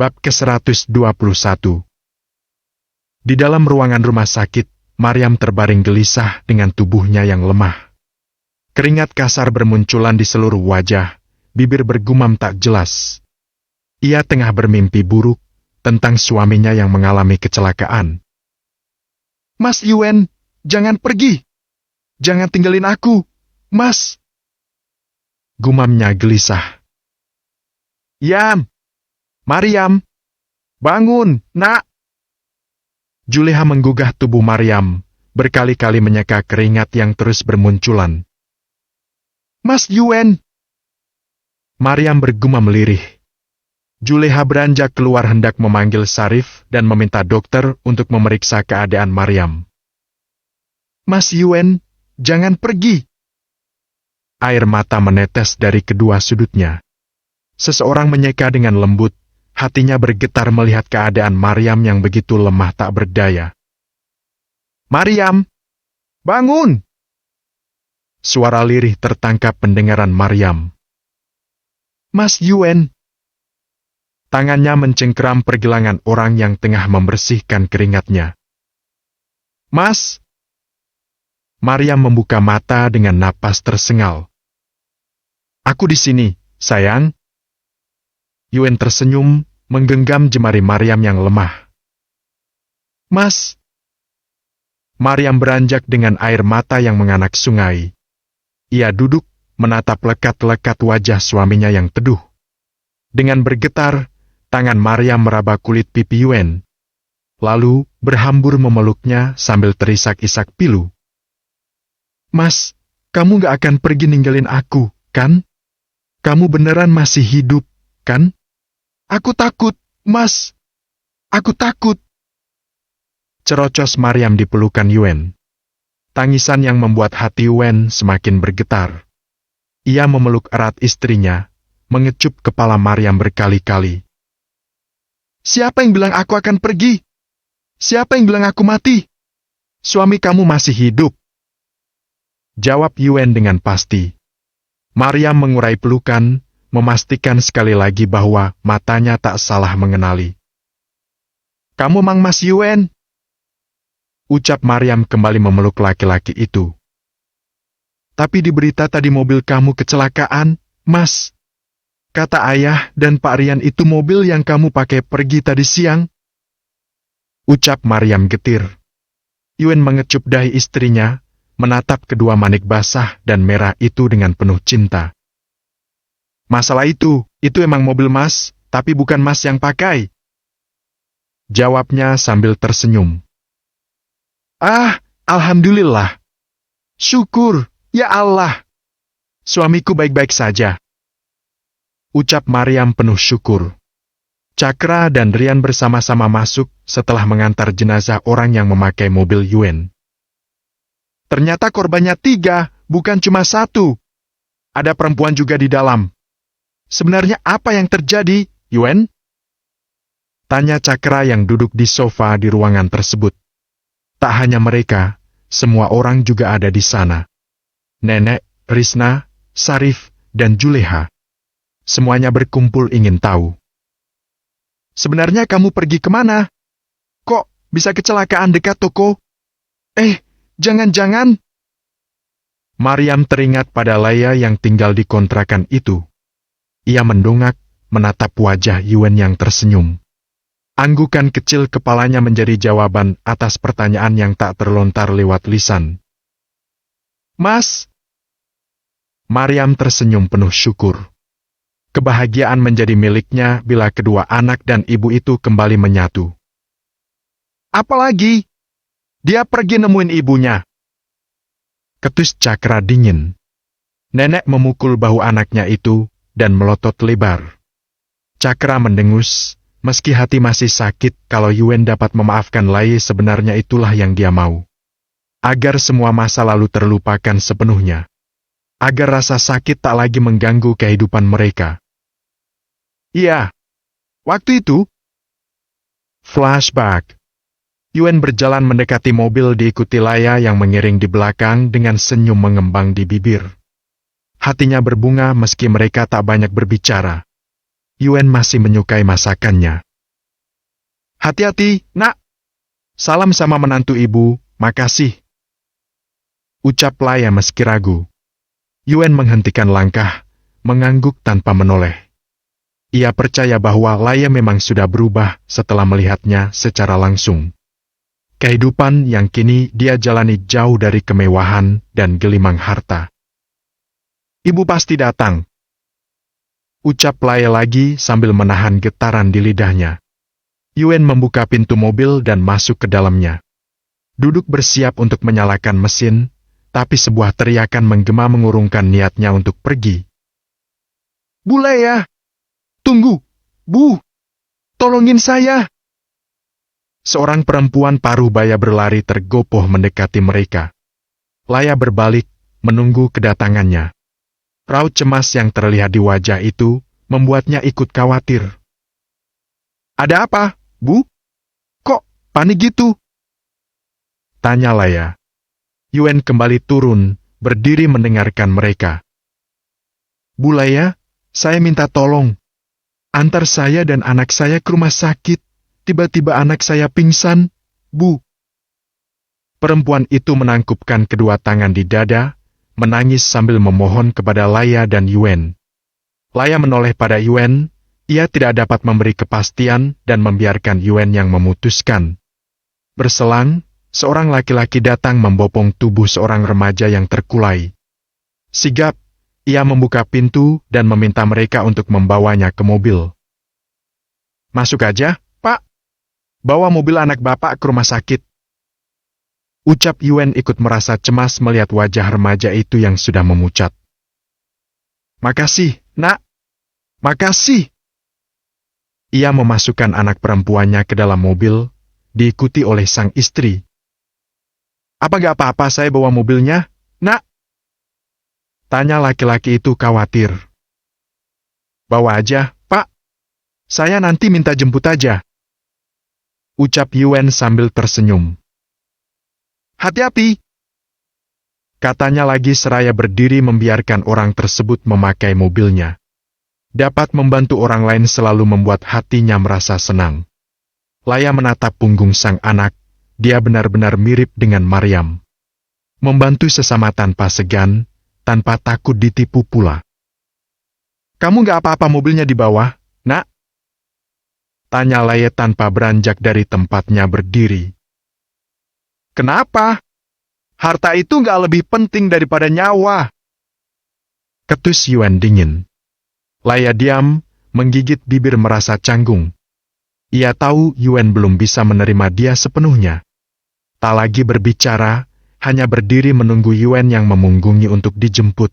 Bab ke-121. Di dalam ruangan rumah sakit, Maryam terbaring gelisah dengan tubuhnya yang lemah. Keringat kasar bermunculan di seluruh wajah, bibir bergumam tak jelas. Ia tengah bermimpi buruk tentang suaminya yang mengalami kecelakaan. "Mas Yuen, jangan pergi! Jangan tinggalin aku, Mas!" Gumamnya gelisah. "Yam! Maryam! Bangun, nak!" Juleha menggugah tubuh Maryam, berkali-kali menyeka keringat yang terus bermunculan. "Mas Yuen!" Maryam bergumam lirih. Juleha beranjak keluar hendak memanggil Sarif dan meminta dokter untuk memeriksa keadaan Maryam. "Mas Yuen, jangan pergi!" Air mata menetes dari kedua sudutnya. Seseorang menyeka dengan lembut, hatinya bergetar melihat keadaan Maryam yang begitu lemah tak berdaya. "Maryam, bangun!" Suara lirih tertangkap pendengaran Maryam. "Mas Yuen!" Tangannya mencengkeram pergelangan orang yang tengah membersihkan keringatnya. "Mas!" Maryam membuka mata dengan napas tersengal. "Aku di sini, sayang." Yuen tersenyum, menggenggam jemari Maryam yang lemah. "Mas!" Maryam beranjak dengan air mata yang menganak sungai. Ia duduk, menatap lekat-lekat wajah suaminya yang teduh. Dengan bergetar, tangan Maryam meraba kulit pipi Yuen. Lalu, berhambur memeluknya sambil terisak-isak pilu. "Mas, kamu gak akan pergi ninggalin aku, kan? Kamu beneran masih hidup, kan? Aku takut, Mas. Aku takut." Cerocos Maryam di pelukan Yuen. Tangisan yang membuat hati Yuen semakin bergetar. Ia memeluk erat istrinya, mengecup kepala Maryam berkali-kali. "Siapa yang bilang aku akan pergi? Siapa yang bilang aku mati? Suami kamu masih hidup." Jawab Yuen dengan pasti. Maryam mengurai pelukan, memastikan sekali lagi bahwa matanya tak salah mengenali. "Kamu Mang Mas Yuen?" Ucap Maryam kembali memeluk laki-laki itu. "Tapi di berita tadi mobil kamu kecelakaan, Mas. Kata ayah dan Pak Rian itu mobil yang kamu pakai pergi tadi siang." Ucap Maryam getir. Yuen mengecup dahi istrinya, menatap kedua manik basah dan merah itu dengan penuh cinta. "Masalah itu emang mobil Mas, tapi bukan Mas yang pakai." Jawabnya sambil tersenyum. "Ah, alhamdulillah. Syukur, ya Allah. Suamiku baik-baik saja." Ucap Maryam penuh syukur. Cakra dan Rian bersama-sama masuk setelah mengantar jenazah orang yang memakai mobil Yuen. "Ternyata korbannya 3, bukan cuma 1. Ada perempuan juga di dalam. Sebenarnya apa yang terjadi, Yuen?" Tanya Cakra yang duduk di sofa di ruangan tersebut. Tak hanya mereka, semua orang juga ada di sana. Nenek, Risna, Sarif, dan Juleha. Semuanya berkumpul ingin tahu. "Sebenarnya kamu pergi kemana? Kok bisa kecelakaan dekat toko? Jangan-jangan..." Maryam teringat pada Laya yang tinggal di kontrakan itu. Ia mendongak, menatap wajah Yuen yang tersenyum. Anggukan kecil kepalanya menjadi jawaban atas pertanyaan yang tak terlontar lewat lisan. "Mas!" Maryam tersenyum penuh syukur. Kebahagiaan menjadi miliknya bila kedua anak dan ibu itu kembali menyatu. "Apalagi? Dia pergi nemuin ibunya." Ketus Cakra dingin. Nenek memukul bahu anaknya itu dan melotot lebar. Cakra mendengus, meski hati masih sakit kalau Yuen dapat memaafkan Lai, sebenarnya itulah yang dia mau. Agar semua masa lalu terlupakan sepenuhnya. Agar rasa sakit tak lagi mengganggu kehidupan mereka. "Iya, waktu itu..." Flashback. Yuen berjalan mendekati mobil diikuti Laya yang mengiring di belakang dengan senyum mengembang di bibir. Hatinya berbunga meski mereka tak banyak berbicara. Yuen masih menyukai masakannya. Hati-hati, nak. Salam sama menantu ibu, makasih. Ucap Laya meski ragu. Yuen menghentikan langkah, mengangguk tanpa menoleh. Ia percaya bahwa Laya memang sudah berubah setelah melihatnya secara langsung. Kehidupan yang kini dia jalani jauh dari kemewahan dan gelimang harta. Ibu pasti datang. Ucap Laya lagi sambil menahan getaran di lidahnya. Yuen membuka pintu mobil dan masuk ke dalamnya. Duduk bersiap untuk menyalakan mesin, tapi sebuah teriakan menggema mengurungkan niatnya untuk pergi. Bu Laya! Tunggu! Bu! Tolongin saya! Seorang perempuan paruh baya berlari tergopoh mendekati mereka. Laya berbalik, menunggu kedatangannya. Raut cemas yang terlihat di wajah itu membuatnya ikut khawatir. Ada apa, Bu? Kok panik gitu? Tanya Laya. Yuen kembali turun, berdiri mendengarkan mereka. Bu Laya, saya minta tolong. Antar saya dan anak saya ke rumah sakit. Tiba-tiba anak saya pingsan, Bu. Perempuan itu menangkupkan kedua tangan di dada, menangis sambil memohon kepada Laya dan Yuen. Laya menoleh pada Yuen, ia tidak dapat memberi kepastian dan membiarkan Yuen yang memutuskan. Berselang, seorang laki-laki datang membopong tubuh seorang remaja yang terkulai. Sigap, ia membuka pintu dan meminta mereka untuk membawanya ke mobil. Masuk aja, Pak. Bawa mobil anak Bapak ke rumah sakit. Ucap Yuen ikut merasa cemas melihat wajah remaja itu yang sudah memucat. Makasih, Nak. Makasih. Ia memasukkan anak perempuannya ke dalam mobil, diikuti oleh sang istri. Apa gak apa-apa saya bawa mobilnya, Nak? Tanya laki-laki itu khawatir. Bawa aja, Pak. Saya nanti minta jemput aja. Ucap Yuen sambil tersenyum. Hati-hati. Katanya lagi seraya berdiri membiarkan orang tersebut memakai mobilnya. Dapat membantu orang lain selalu membuat hatinya merasa senang. Laya menatap punggung sang anak. Dia benar-benar mirip dengan Maryam. Membantu sesama tanpa segan, tanpa takut ditipu pula. Kamu gak apa-apa mobilnya di bawah, Nak? Tanya Laya tanpa beranjak dari tempatnya berdiri. Kenapa? Harta itu gak lebih penting daripada nyawa. Ketus Yuen dingin. Laya diam, menggigit bibir merasa canggung. Ia tahu Yuen belum bisa menerima dia sepenuhnya. Tak lagi berbicara, hanya berdiri menunggu Yuen yang memunggungi untuk dijemput.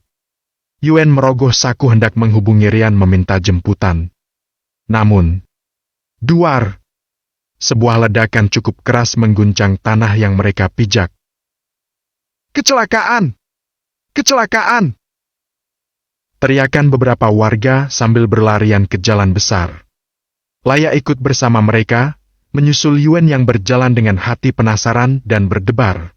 Yuen merogoh saku hendak menghubungi Rian meminta jemputan. Namun, duar! Sebuah ledakan cukup keras mengguncang tanah yang mereka pijak. Kecelakaan! Kecelakaan! Teriakan beberapa warga sambil berlarian ke jalan besar. Laya ikut bersama mereka, menyusul Yuen yang berjalan dengan hati penasaran dan berdebar.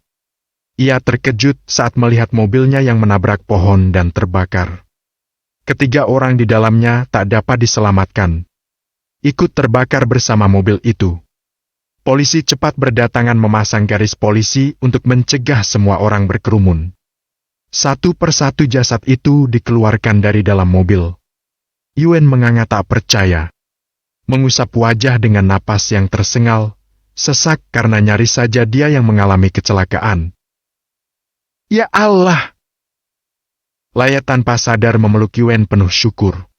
Ia terkejut saat melihat mobilnya yang menabrak pohon dan terbakar. Ketiga orang di dalamnya tak dapat diselamatkan. Ikut terbakar bersama mobil itu. Polisi cepat berdatangan memasang garis polisi untuk mencegah semua orang berkerumun. Satu persatu jasad itu dikeluarkan dari dalam mobil. Yuen menganga tak percaya. Mengusap wajah dengan napas yang tersengal, sesak karena nyaris saja dia yang mengalami kecelakaan. Ya Allah! Laya tanpa sadar memeluk Yuen penuh syukur.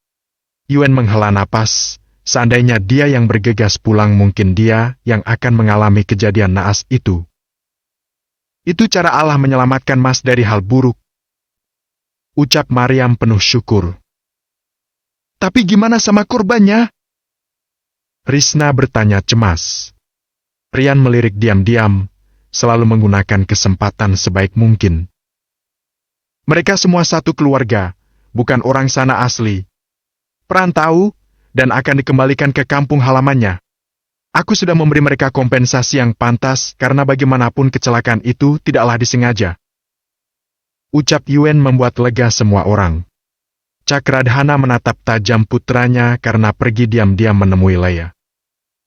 Yuen menghela napas, seandainya dia yang bergegas pulang mungkin dia yang akan mengalami kejadian naas itu. Itu cara Allah menyelamatkan Mas dari hal buruk. Ucap Maryam penuh syukur. Tapi gimana sama korbannya? Risna bertanya cemas. Rian melirik diam-diam, selalu menggunakan kesempatan sebaik mungkin. Mereka semua satu keluarga, bukan orang sana asli. Perantau, dan akan dikembalikan ke kampung halamannya. Aku sudah memberi mereka kompensasi yang pantas karena bagaimanapun kecelakaan itu tidaklah disengaja. Ucap Yuen membuat lega semua orang. Cakradhana menatap tajam putranya karena pergi diam-diam menemui Laya.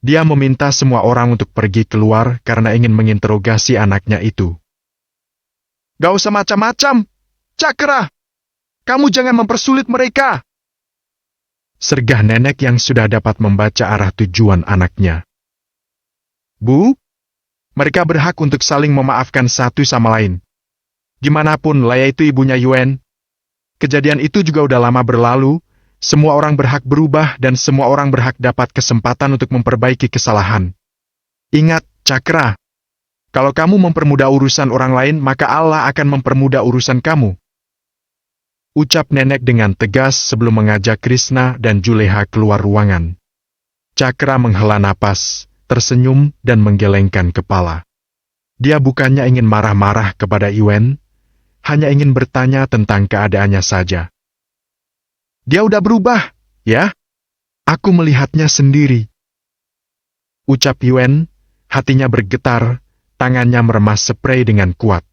Dia meminta semua orang untuk pergi keluar karena ingin menginterogasi anaknya itu. Gak usah macam-macam, Cakra! Kamu jangan mempersulit mereka! Sergah nenek yang sudah dapat membaca arah tujuan anaknya. Bu, mereka berhak untuk saling memaafkan satu sama lain. Gimanapun Laya itu ibunya Yuen. Kejadian itu juga udah lama berlalu, semua orang berhak berubah dan semua orang berhak dapat kesempatan untuk memperbaiki kesalahan. Ingat, Cakra, kalau kamu mempermudah urusan orang lain, maka Allah akan mempermudah urusan kamu. Ucap nenek dengan tegas sebelum mengajak Krishna dan Juleha keluar ruangan. Cakra menghela napas, tersenyum dan menggelengkan kepala. Dia bukannya ingin marah-marah kepada Yuen, hanya ingin bertanya tentang keadaannya saja. Dia udah berubah, ya? Aku melihatnya sendiri. Ucap Yuen, hatinya bergetar, tangannya meremas sprei dengan kuat.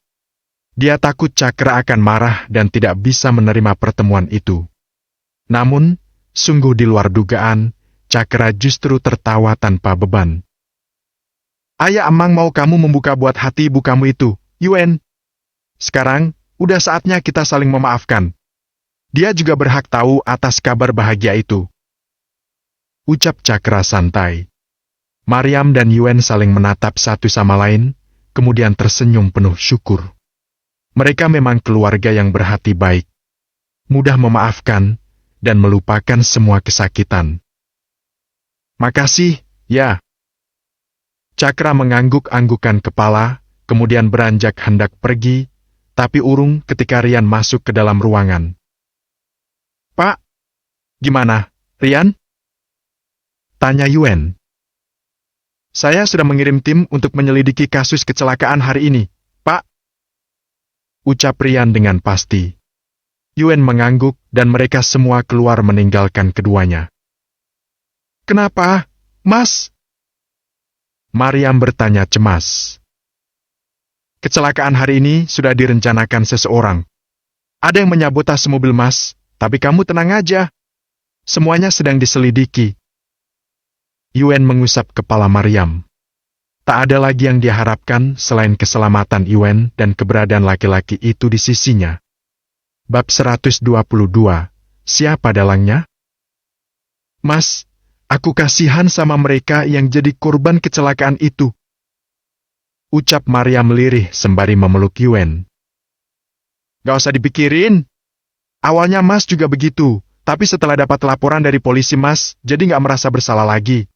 Dia takut Cakra akan marah dan tidak bisa menerima pertemuan itu. Namun, sungguh di luar dugaan, Cakra justru tertawa tanpa beban. Ayah Amang mau kamu membuka buat hati ibu kamu itu, Yuen. Sekarang, udah saatnya kita saling memaafkan. Dia juga berhak tahu atas kabar bahagia itu. Ucap Cakra santai. Mariam dan Yuen saling menatap satu sama lain, kemudian tersenyum penuh syukur. Mereka memang keluarga yang berhati baik, mudah memaafkan, dan melupakan semua kesakitan. Makasih, ya. Cakra mengangguk-anggukan kepala, kemudian beranjak hendak pergi, tapi urung ketika Rian masuk ke dalam ruangan. Pak, gimana, Rian? Tanya Yuen. Saya sudah mengirim tim untuk menyelidiki kasus kecelakaan hari ini, Pak. Ucap Rian dengan pasti. Yuen mengangguk dan mereka semua keluar meninggalkan keduanya. Kenapa, Mas? Mariam bertanya cemas. Kecelakaan hari ini sudah direncanakan seseorang. Ada yang menyabotase mobil Mas, tapi kamu tenang aja. Semuanya sedang diselidiki. Yuen mengusap kepala Mariam. Tak ada lagi yang diharapkan selain keselamatan Yuen dan keberadaan laki-laki itu di sisinya. Bab 122. Siapa dalangnya? Mas, aku kasihan sama mereka yang jadi korban kecelakaan itu. Ucap Mariam lirih sembari memeluk Yuen. Gak usah dipikirin. Awalnya Mas juga begitu, tapi setelah dapat laporan dari polisi Mas, jadi gak merasa bersalah lagi.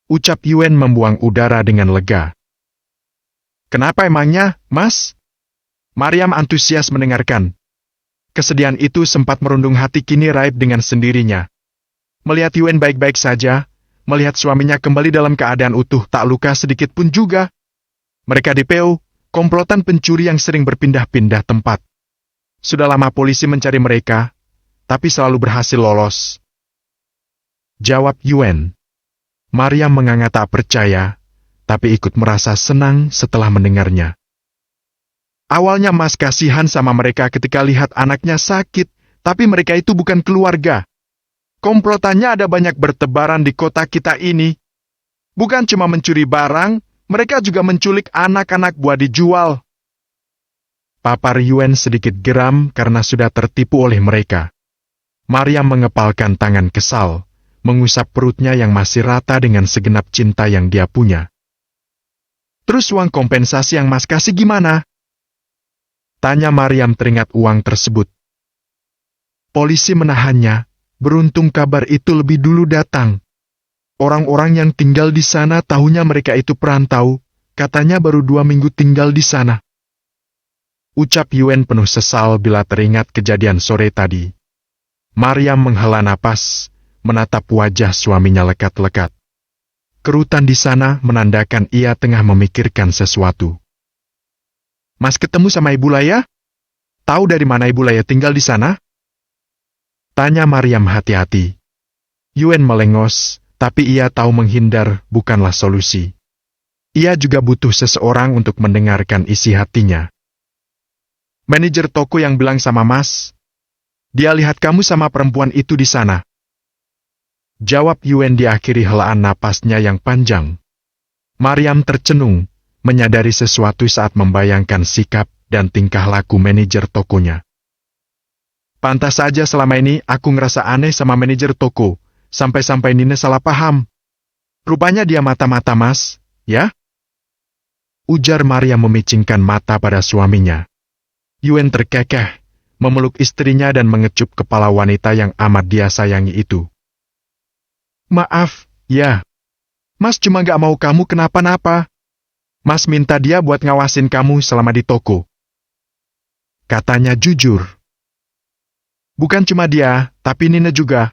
Ucap Yuen membuang udara dengan lega. Kenapa emangnya, Mas? Mariam antusias mendengarkan. Kesedihan itu sempat merundung hati kini raib dengan sendirinya. Melihat Yuen baik-baik saja, melihat suaminya kembali dalam keadaan utuh tak luka sedikit pun juga. Mereka DPO, komplotan pencuri yang sering berpindah-pindah tempat. Sudah lama polisi mencari mereka, tapi selalu berhasil lolos. Jawab Yuen. Mariam menganga tak percaya, tapi ikut merasa senang setelah mendengarnya. Awalnya Mas kasihan sama mereka ketika lihat anaknya sakit, tapi mereka itu bukan keluarga. Komplotannya ada banyak bertebaran di kota kita ini. Bukan cuma mencuri barang, mereka juga menculik anak-anak buat dijual. Papar Yuen sedikit geram karena sudah tertipu oleh mereka. Mariam mengepalkan tangan kesal, mengusap perutnya yang masih rata dengan segenap cinta yang dia punya. Terus uang kompensasi yang Mas kasih gimana? Tanya Mariam teringat uang tersebut. Polisi menahannya, beruntung kabar itu lebih dulu datang. Orang-orang yang tinggal di sana tahunya mereka itu perantau, katanya baru 2 minggu tinggal di sana. Ucap Yuen penuh sesal bila teringat kejadian sore tadi. Mariam menghela napas, menatap wajah suaminya lekat-lekat. Kerutan di sana menandakan ia tengah memikirkan sesuatu. Mas ketemu sama Ibu Laya? Tahu dari mana Ibu Laya tinggal di sana? Tanya Mariam hati-hati. Yuen melengos, tapi ia tahu menghindar bukanlah solusi. Ia juga butuh seseorang untuk mendengarkan isi hatinya. Manajer toko yang bilang sama Mas, dia lihat kamu sama perempuan itu di sana. Jawab Yuen diakhiri helaan napasnya yang panjang. Maryam tercenung, menyadari sesuatu saat membayangkan sikap dan tingkah laku manajer tokonya. Pantas saja selama ini aku ngerasa aneh sama manajer toko, sampai-sampai Nina salah paham. Rupanya dia mata-mata Mas, ya? Ujar Maryam memicingkan mata pada suaminya. Yuen terkekeh, memeluk istrinya dan mengecup kepala wanita yang amat dia sayangi itu. Maaf, ya. Mas cuma gak mau kamu kenapa-napa. Mas minta dia buat ngawasin kamu selama di toko. Katanya jujur. Bukan cuma dia, tapi Nina juga.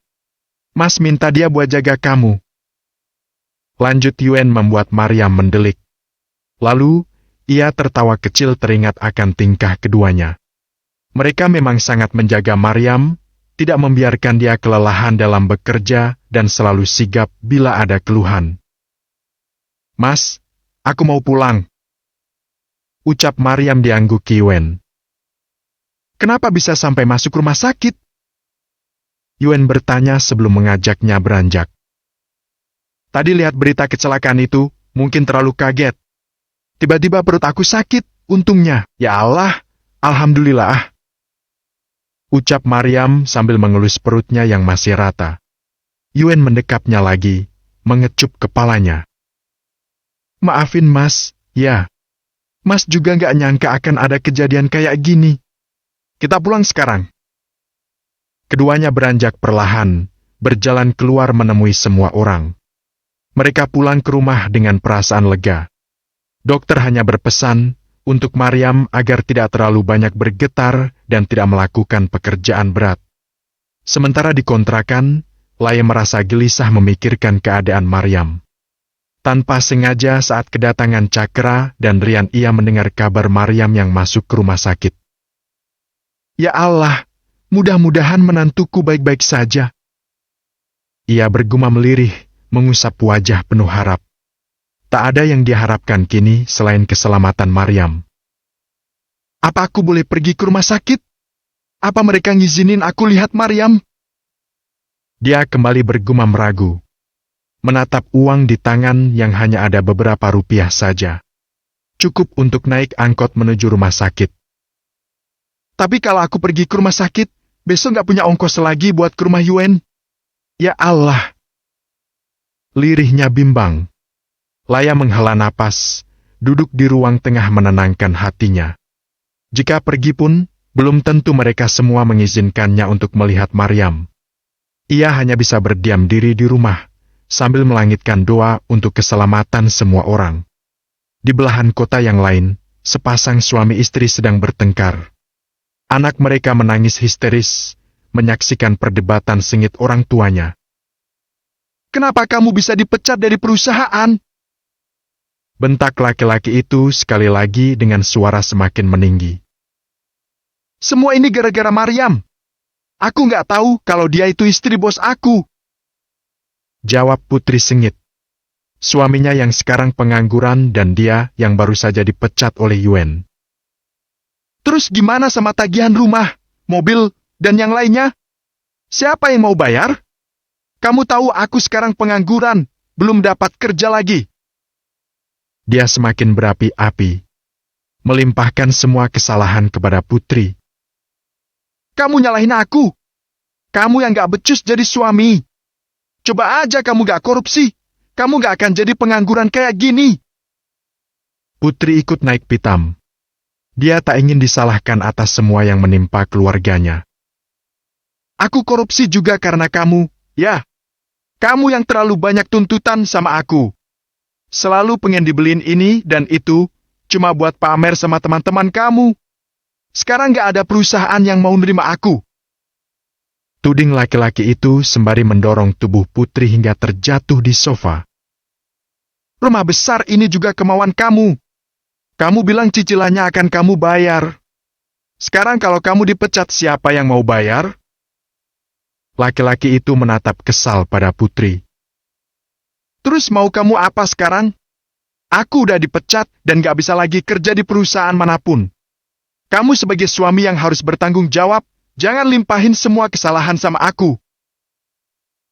Mas minta dia buat jaga kamu. Lanjut Yuen membuat Maryam mendelik. Lalu, ia tertawa kecil teringat akan tingkah keduanya. Mereka memang sangat menjaga Maryam, tidak membiarkan dia kelelahan dalam bekerja dan selalu sigap bila ada keluhan. Mas, aku mau pulang. Ucap Maryam diangguk Yuen. Kenapa bisa sampai masuk rumah sakit? Yuen bertanya sebelum mengajaknya beranjak. Tadi lihat berita kecelakaan itu, mungkin terlalu kaget. Tiba-tiba perut aku sakit, untungnya. Ya Allah, alhamdulillah. Ucap Maryam sambil mengelus perutnya yang masih rata. Yuen mendekapnya lagi, mengecup kepalanya. Maafin Mas, ya. Mas juga gak nyangka akan ada kejadian kayak gini. Kita pulang sekarang. Keduanya beranjak perlahan, berjalan keluar menemui semua orang. Mereka pulang ke rumah dengan perasaan lega. Dokter hanya berpesan untuk Maryam agar tidak terlalu banyak bergetar dan tidak melakukan pekerjaan berat. Sementara di kontrakan, Laya merasa gelisah memikirkan keadaan Maryam. Tanpa sengaja saat kedatangan Cakra dan Rian ia mendengar kabar Maryam yang masuk ke rumah sakit. Ya Allah, mudah-mudahan menantuku baik-baik saja. Ia bergumam lirih, mengusap wajah penuh harap. Tak ada yang diharapkan kini selain keselamatan Maryam. Apa aku boleh pergi ke rumah sakit? Apa mereka ngizinin aku lihat Maryam? Dia kembali bergumam ragu. Menatap uang di tangan yang hanya ada beberapa rupiah saja. Cukup untuk naik angkot menuju rumah sakit. Tapi kalau aku pergi ke rumah sakit, besok gak punya ongkos lagi buat ke rumah Yuen. Ya Allah. Lirihnya bimbang. Laya menghela napas, duduk di ruang tengah menenangkan hatinya. Jika pergi pun, belum tentu mereka semua mengizinkannya untuk melihat Maryam. Ia hanya bisa berdiam diri di rumah, sambil melangitkan doa untuk keselamatan semua orang. Di belahan kota yang lain, sepasang suami istri sedang bertengkar. Anak mereka menangis histeris, menyaksikan perdebatan sengit orang tuanya. Kenapa kamu bisa dipecat dari perusahaan? Bentak laki-laki itu sekali lagi dengan suara semakin meninggi. Semua ini gara-gara Maryam. Aku nggak tahu kalau dia itu istri bos aku. Jawab Putri sengit. Suaminya yang sekarang pengangguran dan dia yang baru saja dipecat oleh Yuen. Terus gimana sama tagihan rumah, mobil, dan yang lainnya? Siapa yang mau bayar? Kamu tahu aku sekarang pengangguran, belum dapat kerja lagi. Dia semakin berapi-api, melimpahkan semua kesalahan kepada Putri. Kamu nyalahin aku. Kamu yang gak becus jadi suami. Coba aja kamu gak korupsi, kamu gak akan jadi pengangguran kayak gini. Putri ikut naik pitam. Dia tak ingin disalahkan atas semua yang menimpa keluarganya. Aku korupsi juga karena kamu, ya. Kamu yang terlalu banyak tuntutan sama aku. Selalu pengen dibeliin ini dan itu, cuma buat pamer sama teman-teman kamu. Sekarang gak ada perusahaan yang mau nerima aku. Tuding laki-laki itu sembari mendorong tubuh Putri hingga terjatuh di sofa. Rumah besar ini juga kemauan kamu. Kamu bilang cicilannya akan kamu bayar. Sekarang kalau kamu dipecat, siapa yang mau bayar? Laki-laki itu menatap kesal pada Putri. Terus mau kamu apa sekarang? Aku udah dipecat dan gak bisa lagi kerja di perusahaan manapun. Kamu sebagai suami yang harus bertanggung jawab, jangan limpahin semua kesalahan sama aku.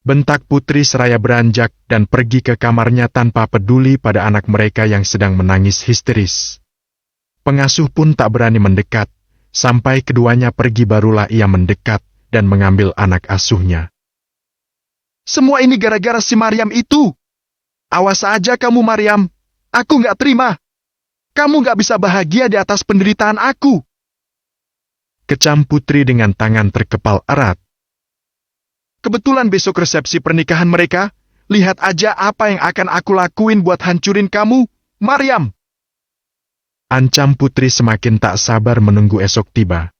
bentak putri seraya beranjak dan pergi ke kamarnya tanpa peduli pada anak mereka yang sedang menangis histeris. Pengasuh pun tak berani mendekat, sampai keduanya pergi barulah ia mendekat dan mengambil anak asuhnya. Semua ini gara-gara si Maryam itu. Awas aja kamu Maryam, aku nggak terima. Kamu nggak bisa bahagia di atas penderitaan aku. Kecam putri dengan tangan terkepal erat. Kebetulan besok resepsi pernikahan mereka, lihat aja apa yang akan aku lakuin buat hancurin kamu, Maryam. Ancam putri semakin tak sabar menunggu esok tiba.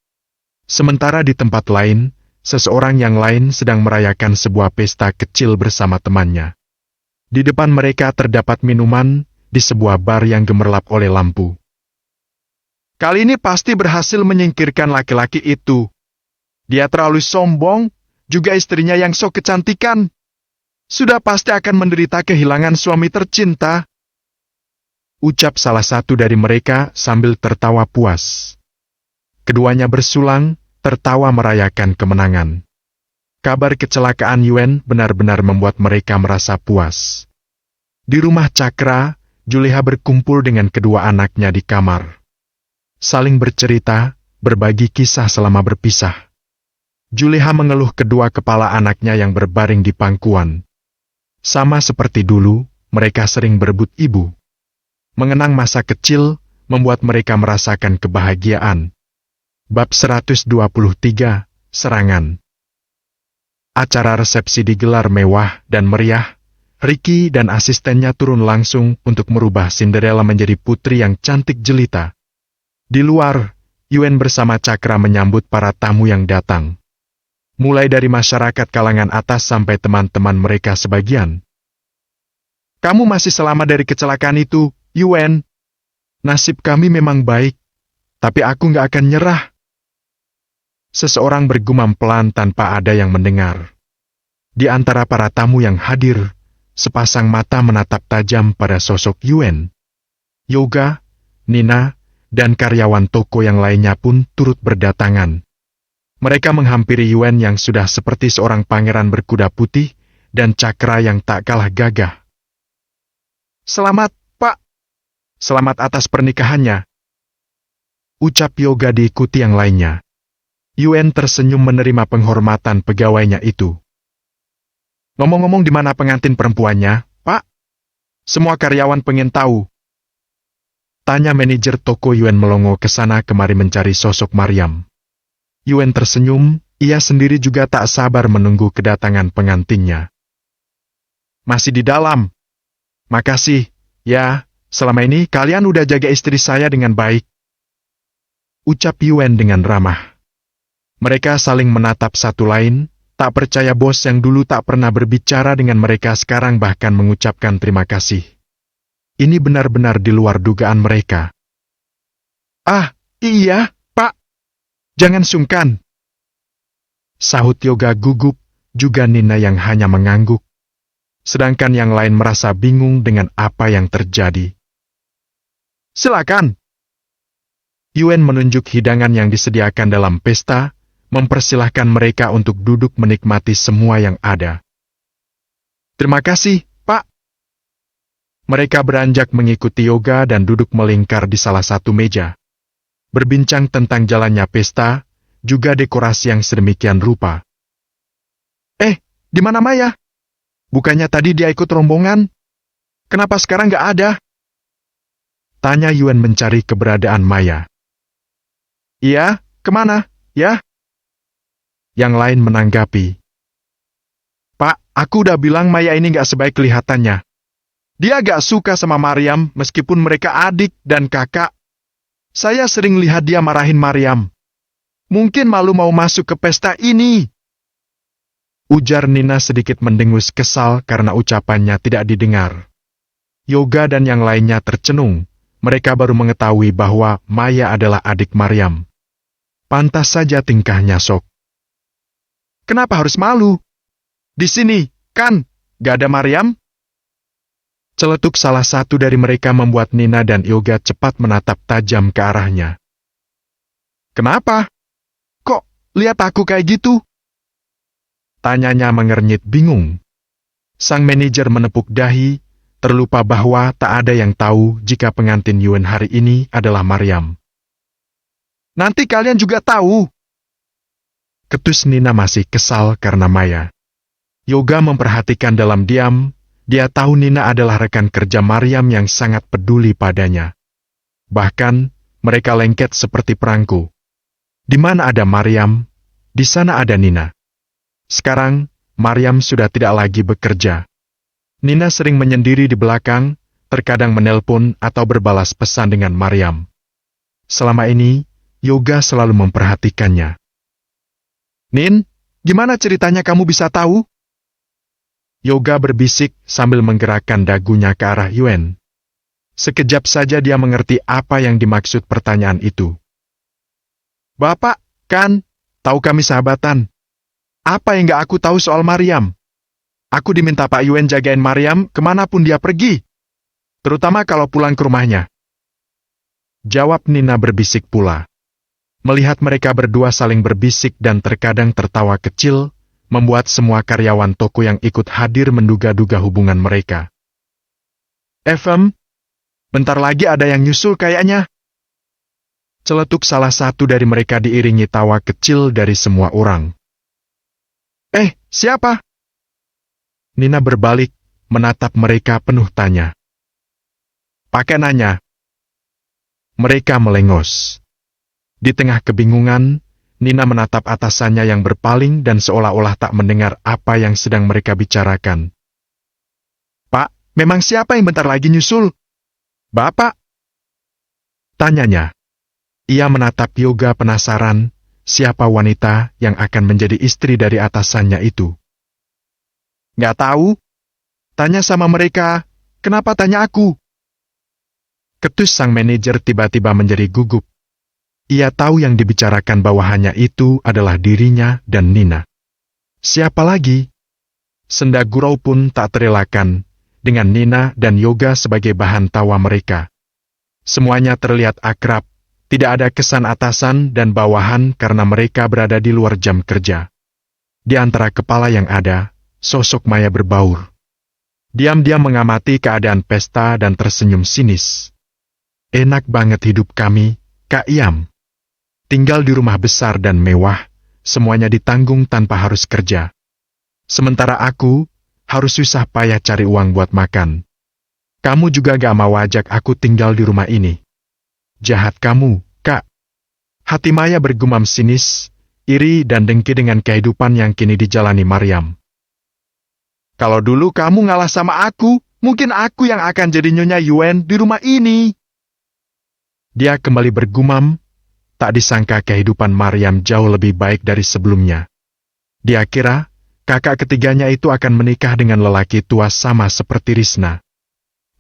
Sementara di tempat lain, seseorang yang lain sedang merayakan sebuah pesta kecil bersama temannya. Di depan mereka terdapat minuman, di sebuah bar yang gemerlap oleh lampu. Kali ini pasti berhasil menyingkirkan laki-laki itu. Dia terlalu sombong, juga istrinya yang sok kecantikan. Sudah pasti akan menderita kehilangan suami tercinta. Ucap salah satu dari mereka sambil tertawa puas. Keduanya bersulang, tertawa merayakan kemenangan. Kabar kecelakaan Yuen benar-benar membuat mereka merasa puas. Di rumah Cakra, Juleha berkumpul dengan kedua anaknya di kamar. Saling bercerita, berbagi kisah selama berpisah. Juleha mengeluh kedua kepala anaknya yang berbaring di pangkuan. Sama seperti dulu, mereka sering berebut ibu. Mengenang masa kecil, membuat mereka merasakan kebahagiaan. Bab 123, Serangan. Acara resepsi digelar mewah dan meriah. Ricky dan asistennya turun langsung untuk merubah Cinderella menjadi putri yang cantik jelita. Di luar, Yuen bersama Cakra menyambut para tamu yang datang. Mulai dari masyarakat kalangan atas sampai teman-teman mereka sebagian. Kamu masih selamat dari kecelakaan itu, Yuen. Nasib kami memang baik, tapi aku nggak akan nyerah. Seseorang bergumam pelan tanpa ada yang mendengar. Di antara para tamu yang hadir, sepasang mata menatap tajam pada sosok Yuen. Yoga, Nina, dan karyawan toko yang lainnya pun turut berdatangan. Mereka menghampiri Yuen yang sudah seperti seorang pangeran berkuda putih, dan Cakra yang tak kalah gagah. Selamat, Pak. Selamat atas pernikahannya. Ucap Yoga diikuti yang lainnya. Yuen tersenyum menerima penghormatan pegawainya itu. Ngomong-ngomong di mana pengantin perempuannya, Pak? Semua karyawan pengen tahu. Tanya manajer toko Yuen melongo ke sana kemari mencari sosok Maryam. Yuen tersenyum, ia sendiri juga tak sabar menunggu kedatangan pengantinnya. Masih di dalam. Makasih, ya, selama ini kalian udah jaga istri saya dengan baik. Ucap Yuen dengan ramah. Mereka saling menatap satu lain, tak percaya bos yang dulu tak pernah berbicara dengan mereka sekarang bahkan mengucapkan terima kasih. Ini benar-benar di luar dugaan mereka. Ah, iya, Pak. Jangan sungkan. Sahut Yoga gugup, juga Nina yang hanya mengangguk. Sedangkan yang lain merasa bingung dengan apa yang terjadi. Silakan. Yuen menunjuk hidangan yang disediakan dalam pesta, mempersilahkan mereka untuk duduk menikmati semua yang ada. Terima kasih, Pak. Mereka beranjak mengikuti Yoga dan duduk melingkar di salah satu meja. Berbincang tentang jalannya pesta, juga dekorasi yang sedemikian rupa. Di mana Maya? Bukannya tadi dia ikut rombongan? Kenapa sekarang nggak ada? Tanya Yuen mencari keberadaan Maya. Iya, kemana, ya? Yang lain menanggapi. Pak, aku udah bilang Maya ini nggak sebaik kelihatannya. Dia gak suka sama Maryam meskipun mereka adik dan kakak. Saya sering lihat dia marahin Maryam. Mungkin malu mau masuk ke pesta ini. Ujar Nina sedikit mendengus kesal karena ucapannya tidak didengar. Yoga dan yang lainnya tercenung. Mereka baru mengetahui bahwa Maya adalah adik Maryam. Pantas saja tingkahnya sok. Kenapa harus malu? Di sini, kan, gak ada Maryam? Celetuk salah satu dari mereka membuat Nina dan Yoga cepat menatap tajam ke arahnya. Kenapa? Kok lihat aku kayak gitu? Tanyanya mengernyit bingung. Sang manajer menepuk dahi, terlupa bahwa tak ada yang tahu jika pengantin Yuen hari ini adalah Maryam. Nanti kalian juga tahu. Ketus Nina masih kesal karena Maya. Yoga memperhatikan dalam diam, dia tahu Nina adalah rekan kerja Maryam yang sangat peduli padanya. Bahkan, mereka lengket seperti perangko. Di mana ada Maryam, di sana ada Nina. Sekarang, Maryam sudah tidak lagi bekerja. Nina sering menyendiri di belakang, terkadang menelpon atau berbalas pesan dengan Maryam. Selama ini, Yoga selalu memperhatikannya. Nin, gimana ceritanya kamu bisa tahu? Yoga berbisik sambil menggerakkan dagunya ke arah Yuen. Sekejap saja dia mengerti apa yang dimaksud pertanyaan itu. Bapak, kan, tahu kami sahabatan. Apa yang gak aku tahu soal Maryam? Aku diminta Pak Yuen jagain Maryam kemanapun dia pergi. Terutama kalau pulang ke rumahnya. Jawab Nina berbisik pula. Melihat mereka berdua saling berbisik dan terkadang tertawa kecil, membuat semua karyawan toko yang ikut hadir menduga-duga hubungan mereka. Efem, bentar lagi ada yang nyusul kayaknya. Celetuk salah satu dari mereka diiringi tawa kecil dari semua orang. Siapa? Nina berbalik, menatap mereka penuh tanya. Pakai nanya. Mereka melengos. Di tengah kebingungan, Nina menatap atasannya yang berpaling dan seolah-olah tak mendengar apa yang sedang mereka bicarakan. Pak, memang siapa yang bentar lagi nyusul? Bapak? Tanyanya. Ia menatap Yoga penasaran, siapa wanita yang akan menjadi istri dari atasannya itu. Nggak tahu. Tanya sama mereka, kenapa tanya aku? Ketus sang manajer tiba-tiba menjadi gugup. Ia tahu yang dibicarakan bawahannya itu adalah dirinya dan Nina. Siapa lagi? Senda gurau pun tak terelakkan, dengan Nina dan Yoga sebagai bahan tawa mereka. Semuanya terlihat akrab, tidak ada kesan atasan dan bawahan karena mereka berada di luar jam kerja. Di antara kepala yang ada, sosok Maya berbaur. Diam-diam mengamati keadaan pesta dan tersenyum sinis. Enak banget hidup kami, Kak Iam. Tinggal di rumah besar dan mewah, semuanya ditanggung tanpa harus kerja. Sementara aku, harus susah payah cari uang buat makan. Kamu juga gak mau ajak aku tinggal di rumah ini. Jahat kamu, Kak. Hati Maya bergumam sinis, iri dan dengki dengan kehidupan yang kini dijalani Maryam. Kalau dulu kamu ngalah sama aku, mungkin aku yang akan jadi Nyonya Yuen di rumah ini. Dia kembali bergumam. Tak disangka kehidupan Maryam jauh lebih baik dari sebelumnya. Dia kira, kakak ketiganya itu akan menikah dengan lelaki tua sama seperti Risna.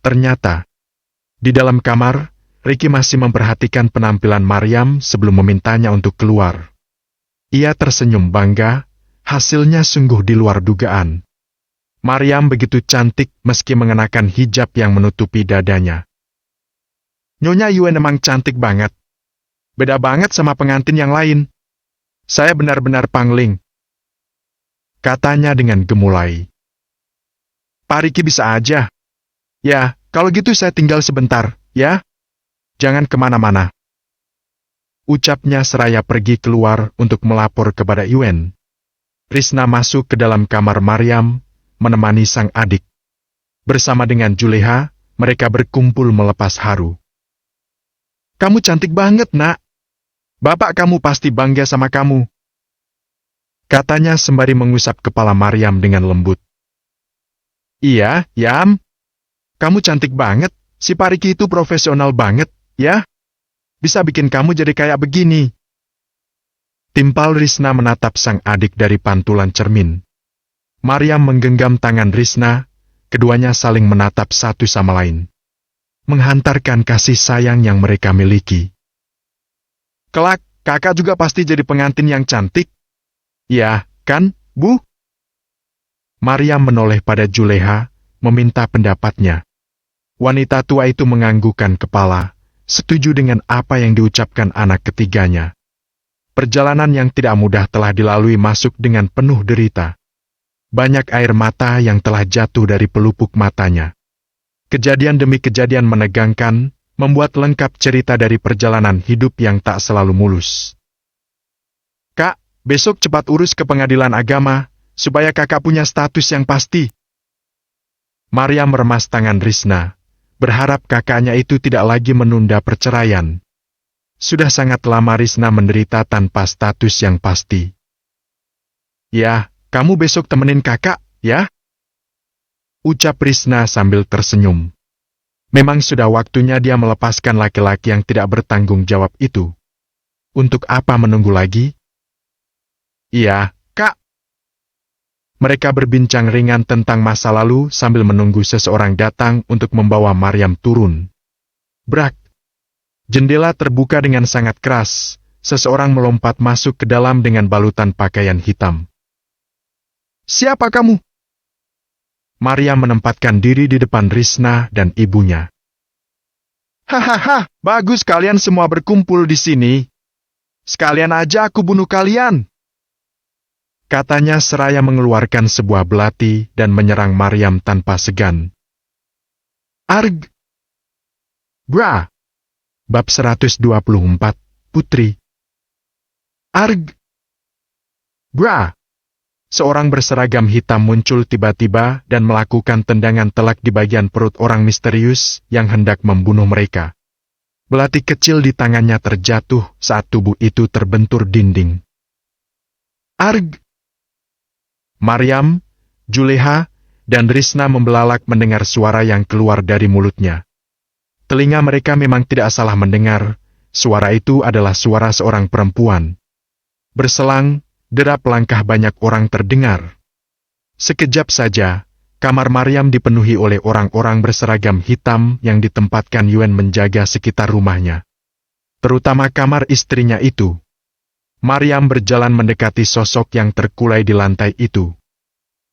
Ternyata, di dalam kamar, Ricky masih memperhatikan penampilan Maryam sebelum memintanya untuk keluar. Ia tersenyum bangga, hasilnya sungguh di luar dugaan. Maryam begitu cantik meski mengenakan hijab yang menutupi dadanya. Nyonya Yuen emang cantik banget. Beda banget sama pengantin yang lain. Saya benar-benar pangling. Katanya dengan gemulai. Pak Riki bisa aja. Ya, kalau gitu saya tinggal sebentar, ya. Jangan kemana-mana. Ucapnya seraya pergi keluar untuk melapor kepada Yuen. Risna masuk ke dalam kamar Maryam, menemani sang adik. Bersama dengan Juleha, mereka berkumpul melepas haru. Kamu cantik banget, Nak. Bapak kamu pasti bangga sama kamu. Katanya sembari mengusap kepala Maryam dengan lembut. Iya, Yam. Kamu cantik banget. Si Pak Riki itu profesional banget, ya. Bisa bikin kamu jadi kayak begini. Timpal Risna menatap sang adik dari pantulan cermin. Maryam menggenggam tangan Risna, keduanya saling menatap satu sama lain. Menghantarkan kasih sayang yang mereka miliki. Kelak, kakak juga pasti jadi pengantin yang cantik. Ya, kan, Bu? Maryam menoleh pada Juleha, meminta pendapatnya. Wanita tua itu menganggukkan kepala, setuju dengan apa yang diucapkan anak ketiganya. Perjalanan yang tidak mudah telah dilalui masuk dengan penuh derita. Banyak air mata yang telah jatuh dari pelupuk matanya. Kejadian demi kejadian menegangkan, membuat lengkap cerita dari perjalanan hidup yang tak selalu mulus. Kak, besok cepat urus ke pengadilan agama, supaya kakak punya status yang pasti. Maryam meremas tangan Risna, berharap kakaknya itu tidak lagi menunda perceraian. Sudah sangat lama Risna menderita tanpa status yang pasti. Ya, kamu besok temenin kakak, ya? Ucap Risna sambil tersenyum. Memang sudah waktunya dia melepaskan laki-laki yang tidak bertanggung jawab itu. Untuk apa menunggu lagi? Iya, Kak. Mereka berbincang ringan tentang masa lalu sambil menunggu seseorang datang untuk membawa Maryam turun. Brak. Jendela terbuka dengan sangat keras. Seseorang melompat masuk ke dalam dengan balutan pakaian hitam. Siapa kamu? Maryam menempatkan diri di depan Risna dan ibunya. Hahaha, bagus kalian semua berkumpul di sini. Sekalian aja aku bunuh kalian. Katanya seraya mengeluarkan sebuah belati dan menyerang Maryam tanpa segan. Arg! Bra! Bab 124, Putri. Arg! Bra! Seorang berseragam hitam muncul tiba-tiba dan melakukan tendangan telak di bagian perut orang misterius yang hendak membunuh mereka. Belati kecil di tangannya terjatuh saat tubuh itu terbentur dinding. Arg! Maryam, Juleha, dan Risna membelalak mendengar suara yang keluar dari mulutnya. Telinga mereka memang tidak salah mendengar, suara itu adalah suara seorang perempuan. Berselang, derap langkah banyak orang terdengar. Sekejap saja, kamar Maryam dipenuhi oleh orang-orang berseragam hitam yang ditempatkan Yuen menjaga sekitar rumahnya. Terutama kamar istrinya itu. Maryam berjalan mendekati sosok yang terkulai di lantai itu.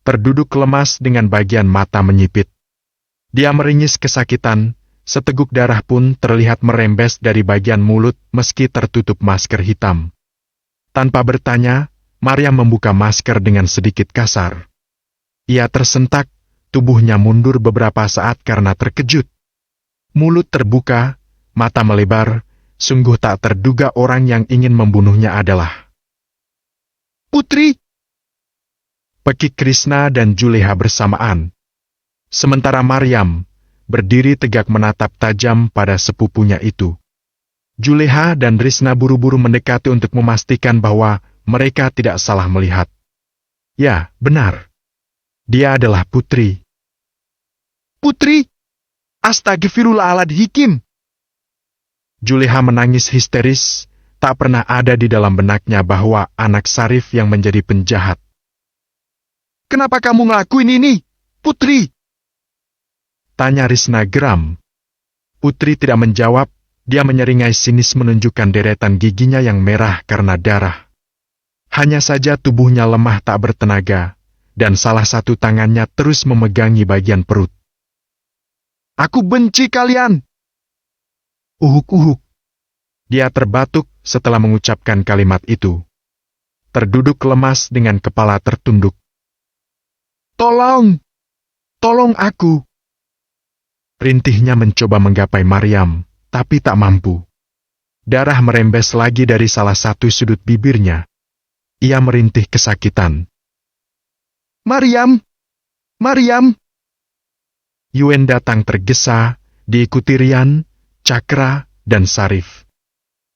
Terduduk lemas dengan bagian mata menyipit. Dia meringis kesakitan, seteguk darah pun terlihat merembes dari bagian mulut meski tertutup masker hitam. Tanpa bertanya, Maryam membuka masker dengan sedikit kasar. Ia tersentak, tubuhnya mundur beberapa saat karena terkejut. Mulut terbuka, mata melebar, sungguh tak terduga orang yang ingin membunuhnya adalah Putri! Pekik Risna dan Juleha bersamaan. Sementara Maryam berdiri tegak menatap tajam pada sepupunya itu. Juleha dan Risna buru-buru mendekati untuk memastikan bahwa mereka tidak salah melihat. Ya, benar. Dia adalah Putri. Putri! Astagfirullahaladzim! Juleha menangis histeris, tak pernah ada di dalam benaknya bahwa anak Sarif yang menjadi penjahat. Kenapa kamu ngelakuin ini, Putri? Tanya Risna geram. Putri tidak menjawab, dia menyeringai sinis menunjukkan deretan giginya yang merah karena darah. Hanya saja tubuhnya lemah tak bertenaga, dan salah satu tangannya terus memegangi bagian perut. Aku benci kalian! Uhuk-uhuk. Dia terbatuk setelah mengucapkan kalimat itu. Terduduk lemas dengan kepala tertunduk. Tolong! Tolong aku! Rintihnya mencoba menggapai Maryam, tapi tak mampu. Darah merembes lagi dari salah satu sudut bibirnya. Ia merintih kesakitan. Maryam! Maryam! Yuen datang tergesa, diikuti Rian, Cakra, dan Sarif.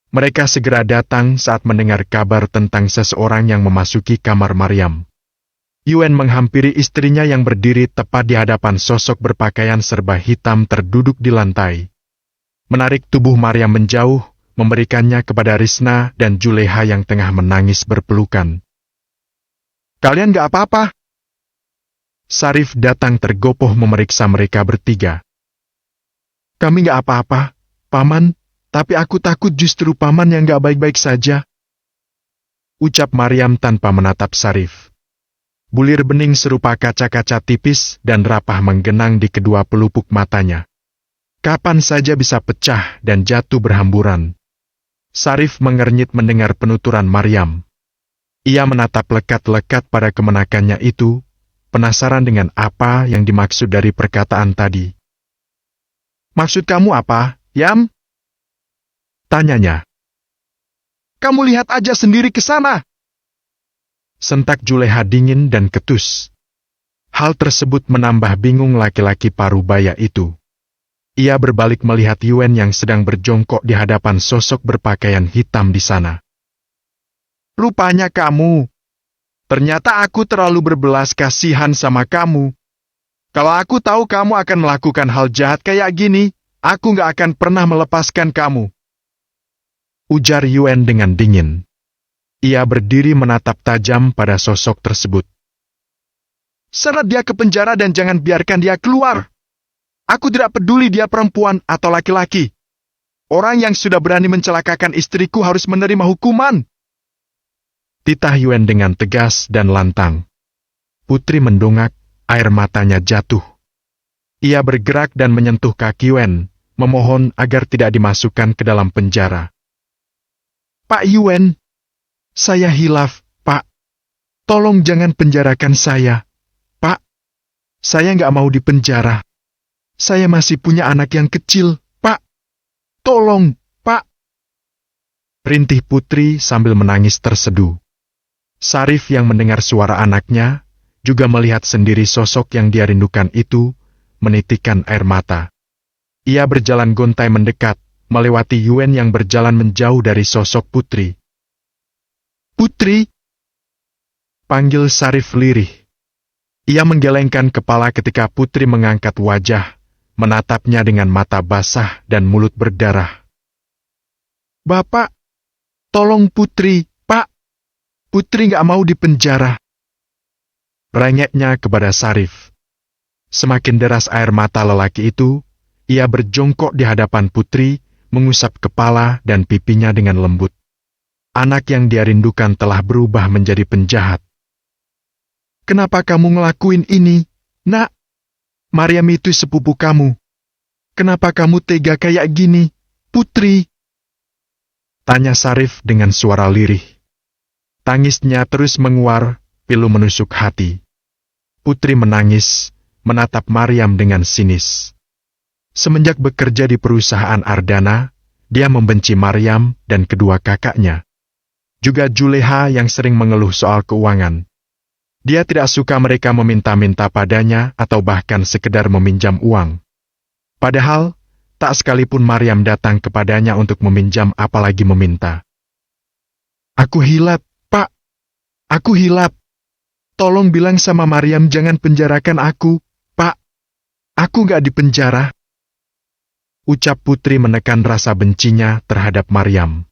Mereka segera datang saat mendengar kabar tentang seseorang yang memasuki kamar Maryam. Yuen menghampiri istrinya yang berdiri tepat di hadapan sosok berpakaian serba hitam terduduk di lantai. Menarik tubuh Maryam menjauh, memberikannya kepada Risna dan Juleha yang tengah menangis berpelukan. Kalian gak apa-apa? Sarif datang tergopoh memeriksa mereka bertiga. Kami gak apa-apa, Paman, tapi aku takut justru Paman yang gak baik-baik saja. Ucap Maryam tanpa menatap Sarif. Bulir bening serupa kaca-kaca tipis dan rapah menggenang di kedua pelupuk matanya. Kapan saja bisa pecah dan jatuh berhamburan. Sarif mengernyit mendengar penuturan Maryam. Ia menatap lekat-lekat pada kemenakannya itu, penasaran dengan apa yang dimaksud dari perkataan tadi. Maksud kamu apa, Yam? Tanyanya. Kamu lihat aja sendiri ke sana. Sentak Juleha dingin dan ketus. Hal tersebut menambah bingung laki-laki parubaya itu. Ia berbalik melihat Yuen yang sedang berjongkok di hadapan sosok berpakaian hitam di sana. Rupanya kamu. Ternyata aku terlalu berbelas kasihan sama kamu. Kalau aku tahu kamu akan melakukan hal jahat kayak gini, aku nggak akan pernah melepaskan kamu. Ujar Yuen dengan dingin. Ia berdiri menatap tajam pada sosok tersebut. Seret dia ke penjara dan jangan biarkan dia keluar. Aku tidak peduli dia perempuan atau laki-laki. Orang yang sudah berani mencelakakan istriku harus menerima hukuman. Titah Yuen dengan tegas dan lantang. Putri mendongak, air matanya jatuh. Ia bergerak dan menyentuh kaki Yuen, memohon agar tidak dimasukkan ke dalam penjara. Pak Yuen, saya hilaf, Pak. Tolong jangan penjarakan saya, Pak. Saya nggak mau dipenjara. Saya masih punya anak yang kecil, Pak. Tolong, Pak. Rintih Putri sambil menangis terseduh. Sarif yang mendengar suara anaknya, juga melihat sendiri sosok yang dia rindukan itu, menitikkan air mata. Ia berjalan gontai mendekat, melewati Yuen yang berjalan menjauh dari sosok Putri. Putri, panggil Sarif lirih. Ia menggelengkan kepala ketika Putri mengangkat wajah, menatapnya dengan mata basah dan mulut berdarah. Bapak, tolong Putri, Pak. Putri nggak mau dipenjara. Rengeknya kepada Sarif. Semakin deras air mata lelaki itu, ia berjongkok di hadapan Putri, mengusap kepala dan pipinya dengan lembut. Anak yang dia rindukan telah berubah menjadi penjahat. Kenapa kamu ngelakuin ini, Nak? Maryam itu sepupu kamu. Kenapa kamu tega kayak gini, Putri? Tanya Sarif dengan suara lirih. Tangisnya terus menguar, pilu menusuk hati. Putri menangis, menatap Maryam dengan sinis. Semenjak bekerja di perusahaan Ardana, dia membenci Maryam dan kedua kakaknya. Juga Juleha yang sering mengeluh soal keuangan. Dia tidak suka mereka meminta-minta padanya atau bahkan sekedar meminjam uang. Padahal, tak sekalipun Maryam datang kepadanya untuk meminjam apalagi meminta. Aku hilap, Pak. Aku hilap. Tolong bilang sama Maryam jangan penjarakan aku, Pak. Aku nggak dipenjara. Ucap Putri menekan rasa bencinya terhadap Maryam.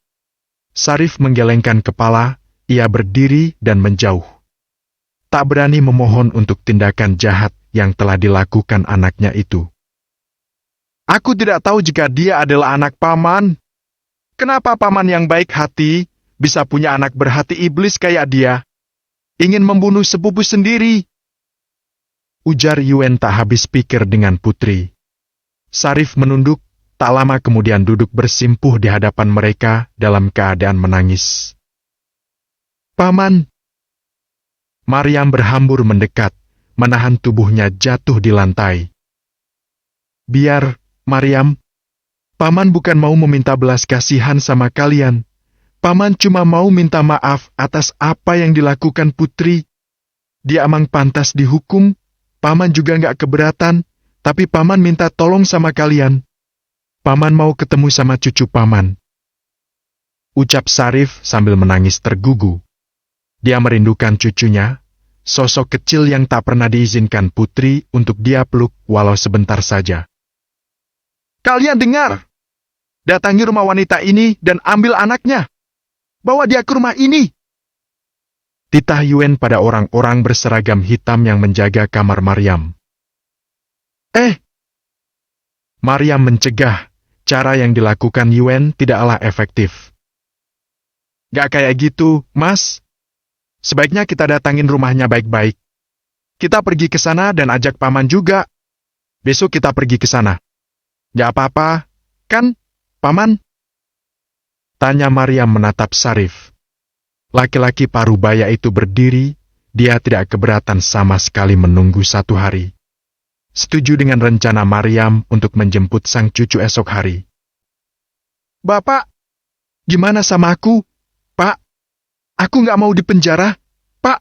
Sarif menggelengkan kepala, ia berdiri dan menjauh. Tak berani memohon untuk tindakan jahat yang telah dilakukan anaknya itu. Aku tidak tahu jika dia adalah anak paman. Kenapa paman yang baik hati bisa punya anak berhati iblis kayak dia? Ingin membunuh sepupu sendiri. Ujar Yuen tak habis pikir dengan Putri. Sarif menunduk, tak lama kemudian duduk bersimpuh di hadapan mereka dalam keadaan menangis. Paman. Maryam berhambur mendekat, menahan tubuhnya jatuh di lantai. Biar, Maryam. Paman bukan mau meminta belas kasihan sama kalian. Paman cuma mau minta maaf atas apa yang dilakukan Putri. Dia emang pantas dihukum, Paman juga nggak keberatan, tapi Paman minta tolong sama kalian. Paman mau ketemu sama cucu Paman. Ucap Sarif sambil menangis tergugu. Dia merindukan cucunya, sosok kecil yang tak pernah diizinkan Putri untuk dia peluk walau sebentar saja. Kalian dengar? Datangi rumah wanita ini dan ambil anaknya. Bawa dia ke rumah ini. Titah Yuen pada orang-orang berseragam hitam yang menjaga kamar Maryam. Maryam mencegah, cara yang dilakukan Yuen tidaklah efektif. Gak kayak gitu, Mas. Sebaiknya kita datangin rumahnya baik-baik. Kita pergi ke sana dan ajak Paman juga. Besok kita pergi ke sana. Gak apa-apa, kan, Paman? Tanya Maryam menatap Sarif. Laki-laki parubaya itu berdiri, dia tidak keberatan sama sekali menunggu 1 hari. Setuju dengan rencana Maryam untuk menjemput sang cucu esok hari. Bapak, gimana sama aku? Pak, aku nggak mau dipenjara, Pak.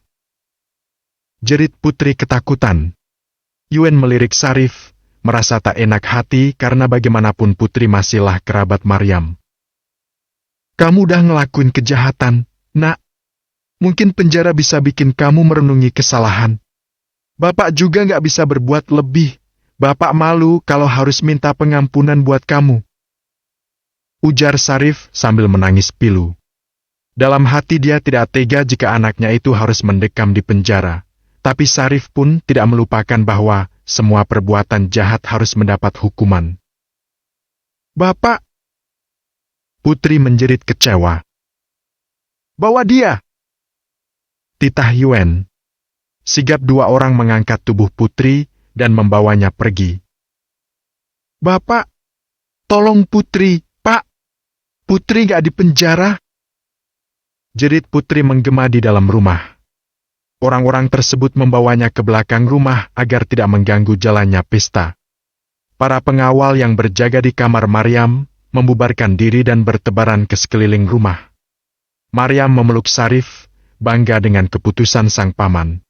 Jerit Putri ketakutan. Yuen melirik Sarif, merasa tak enak hati karena bagaimanapun Putri masihlah kerabat Maryam. Kamu udah ngelakuin kejahatan, Nak. Mungkin penjara bisa bikin kamu merenungi kesalahan. Bapak juga nggak bisa berbuat lebih. Bapak malu kalau harus minta pengampunan buat kamu. Ujar Sarif sambil menangis pilu. Dalam hati dia tidak tega jika anaknya itu harus mendekam di penjara. Tapi Sarif pun tidak melupakan bahwa semua perbuatan jahat harus mendapat hukuman. Bapak, Putri menjerit kecewa. bawa dia. Titah Yuen. Sigap 2 orang mengangkat tubuh Putri dan membawanya pergi. Bapak, tolong Putri, Pak. Putri gak di penjara. Jerit Putri menggema di dalam rumah. Orang-orang tersebut membawanya ke belakang rumah agar tidak mengganggu jalannya pesta. Para pengawal yang berjaga di kamar Maryam membubarkan diri dan bertebaran ke sekeliling rumah. Maryam memeluk Sarif, bangga dengan keputusan sang paman.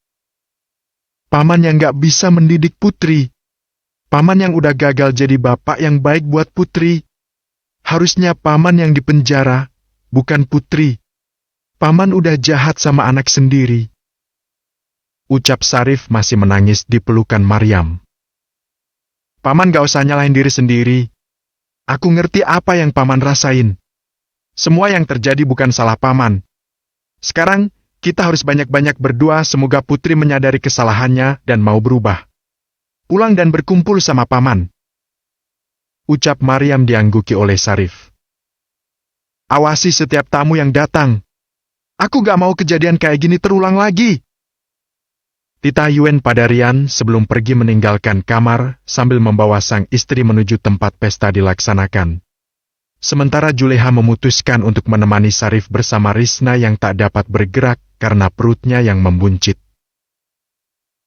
Paman yang gak bisa mendidik Putri. Paman yang udah gagal jadi bapak yang baik buat Putri. Harusnya paman yang dipenjara, bukan Putri. Paman udah jahat sama anak sendiri. Ucap Sarif masih menangis di pelukan Maryam. Paman gak usah nyalahin diri sendiri. Aku ngerti apa yang paman rasain. Semua yang terjadi bukan salah paman. Sekarang, kita harus banyak-banyak berdoa semoga Putri menyadari kesalahannya dan mau berubah. Pulang dan berkumpul sama paman. Ucap Maryam diangguki oleh Sarif. Awasi setiap tamu yang datang. Aku gak mau kejadian kayak gini terulang lagi. Titah Yuen pada Rian sebelum pergi meninggalkan kamar sambil membawa sang istri menuju tempat pesta dilaksanakan. Sementara Juleha memutuskan untuk menemani Sarif bersama Risna yang tak dapat bergerak karena perutnya yang membuncit.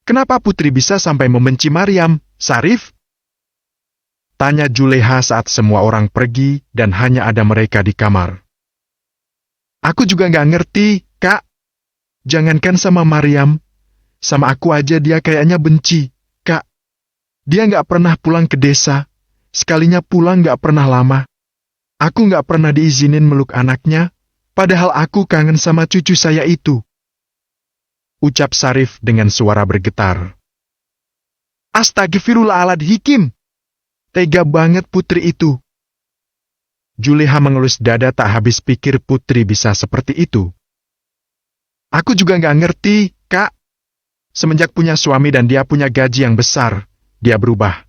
Kenapa Putri bisa sampai membenci Maryam, Sarif? Tanya Juleha saat semua orang pergi dan hanya ada mereka di kamar. Aku juga gak ngerti, Kak. Jangankan sama Maryam, sama aku aja dia kayaknya benci, Kak. Dia gak pernah pulang ke desa, sekalinya pulang gak pernah lama. Aku gak pernah diizinin meluk anaknya, padahal aku kangen sama cucu saya itu. Ucap Sarif dengan suara bergetar. Astagfirullahaladzim. Tega banget Putri itu. Juleha mengelus dada tak habis pikir Putri bisa seperti itu. Aku juga gak ngerti, Kak. Semenjak punya suami dan dia punya gaji yang besar, dia berubah.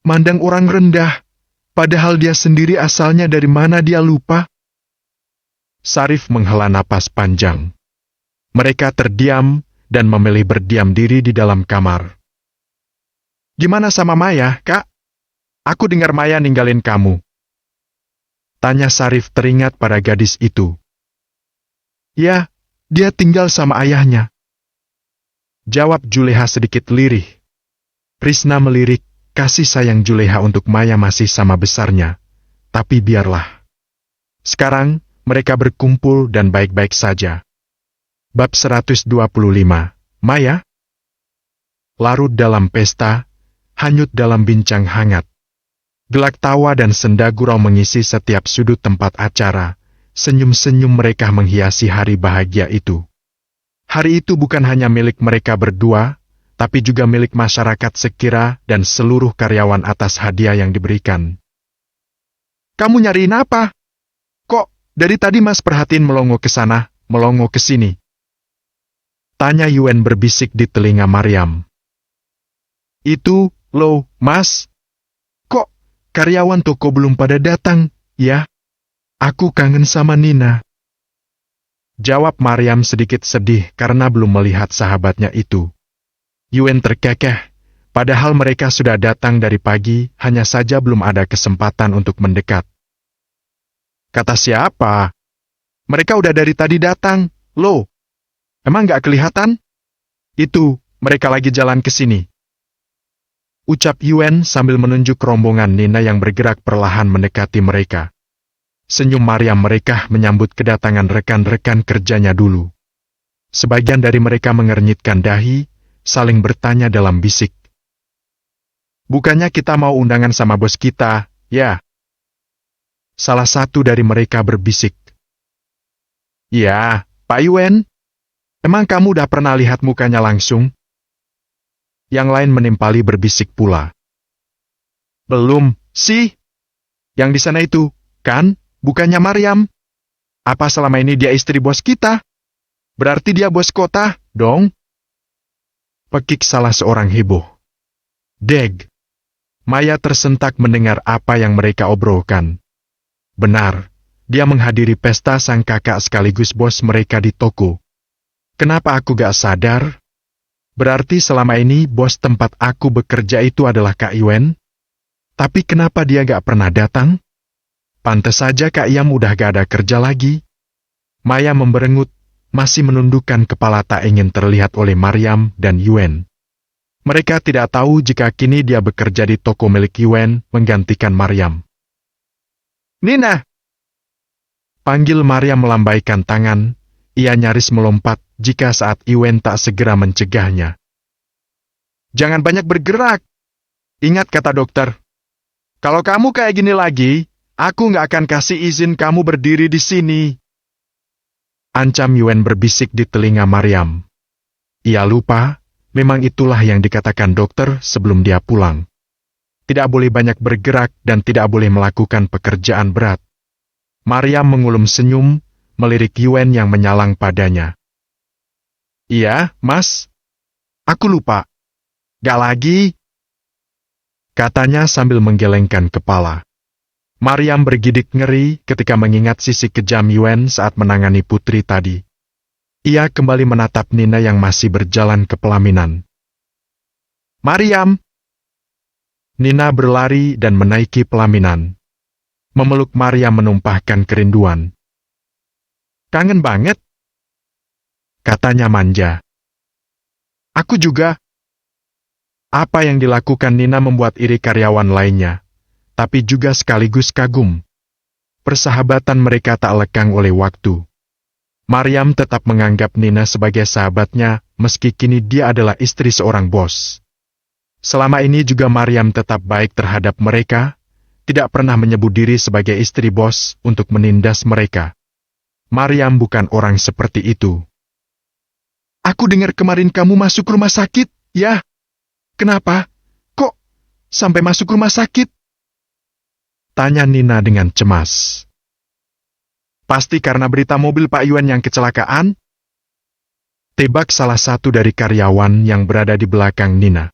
Mandang orang rendah, padahal dia sendiri asalnya dari mana dia lupa. Sarif menghela napas panjang. Mereka terdiam dan memilih berdiam diri di dalam kamar. Gimana sama Maya, Kak? Aku dengar Maya ninggalin kamu. Tanya Sarif teringat pada gadis itu. Ya, dia tinggal sama ayahnya. Jawab Juleha sedikit lirih. Risna melirik, kasih sayang Juleha untuk Maya masih sama besarnya. Tapi biarlah. Sekarang, mereka berkumpul dan baik-baik saja. Bab 125, Maya? Larut dalam pesta, hanyut dalam bincang hangat. Gelak tawa dan senda gurau mengisi setiap sudut tempat acara. Senyum-senyum mereka menghiasi hari bahagia itu. Hari itu bukan hanya milik mereka berdua, tapi juga milik masyarakat sekira dan seluruh karyawan atas hadiah yang diberikan. Kamu nyariin apa? Kok dari tadi Mas perhatiin melongo ke sana, melongo ke sini? Tanya Yuen berbisik di telinga Maryam. Itu, loh, Mas. Kok karyawan toko belum pada datang, ya? Aku kangen sama Nina. Jawab Maryam sedikit sedih karena belum melihat sahabatnya itu. Yuen terkekeh, padahal mereka sudah datang dari pagi, hanya saja belum ada kesempatan untuk mendekat. Kata siapa? Mereka udah dari tadi datang, loh. Emang gak kelihatan? Itu, mereka lagi jalan ke sini. Ucap Yuen sambil menunjuk rombongan Nina yang bergerak perlahan mendekati mereka. Senyum Maryam mereka menyambut kedatangan rekan-rekan kerjanya dulu. Sebagian dari mereka mengernyitkan dahi, saling bertanya dalam bisik. Bukannya kita mau undangan sama bos kita, ya? Salah satu dari mereka berbisik. Ya, Pak Yuen. Emang kamu udah pernah lihat mukanya langsung? Yang lain menimpali berbisik pula. Belum, sih. Yang di sana itu, kan, bukannya Maryam? Apa selama ini dia istri bos kita? Berarti dia bos kota, dong? Pekik salah seorang heboh. Deg. Maya tersentak mendengar apa yang mereka obrolkan. Benar, dia menghadiri pesta sang kakak sekaligus bos mereka di toko. Kenapa aku gak sadar? Berarti selama ini bos tempat aku bekerja itu adalah Kak Yuen? Tapi kenapa dia gak pernah datang? Pantes saja Kak Yam udah gak ada kerja lagi. Maya memberengut, masih menundukkan kepala tak ingin terlihat oleh Maryam dan Yuen. Mereka tidak tahu jika kini dia bekerja di toko milik Yuen menggantikan Maryam. Nina! Panggil Maryam melambaikan tangan, ia nyaris melompat jika saat Yuen tak segera mencegahnya. Jangan banyak bergerak. Ingat kata dokter. Kalau kamu kayak gini lagi, aku nggak akan kasih izin kamu berdiri di sini. Ancam Yuen berbisik di telinga Maryam. Ia lupa, memang itulah yang dikatakan dokter sebelum dia pulang. Tidak boleh banyak bergerak dan tidak boleh melakukan pekerjaan berat. Maryam mengulum senyum, melirik Yuen yang menyalang padanya. Iya, Mas. Aku lupa. Gak lagi. Katanya sambil menggelengkan kepala. Maryam bergidik ngeri ketika mengingat sisi kejam Yuen saat menangani putri tadi. Ia kembali menatap Nina yang masih berjalan ke pelaminan. Maryam! Nina berlari dan menaiki pelaminan. Memeluk Maryam menumpahkan kerinduan. Kangen banget, katanya manja. Aku juga. Apa yang dilakukan Nina membuat iri karyawan lainnya, tapi juga sekaligus kagum. Persahabatan mereka tak lekang oleh waktu. Maryam tetap menganggap Nina sebagai sahabatnya, meski kini dia adalah istri seorang bos. Selama ini juga Maryam tetap baik terhadap mereka, tidak pernah menyebut diri sebagai istri bos untuk menindas mereka. Maryam bukan orang seperti itu. Aku dengar kemarin kamu masuk rumah sakit, ya? Kenapa? Kok sampai masuk rumah sakit? Tanya Nina dengan cemas. Pasti karena berita mobil Pak Yuen yang kecelakaan? Tebak salah satu dari karyawan yang berada di belakang Nina.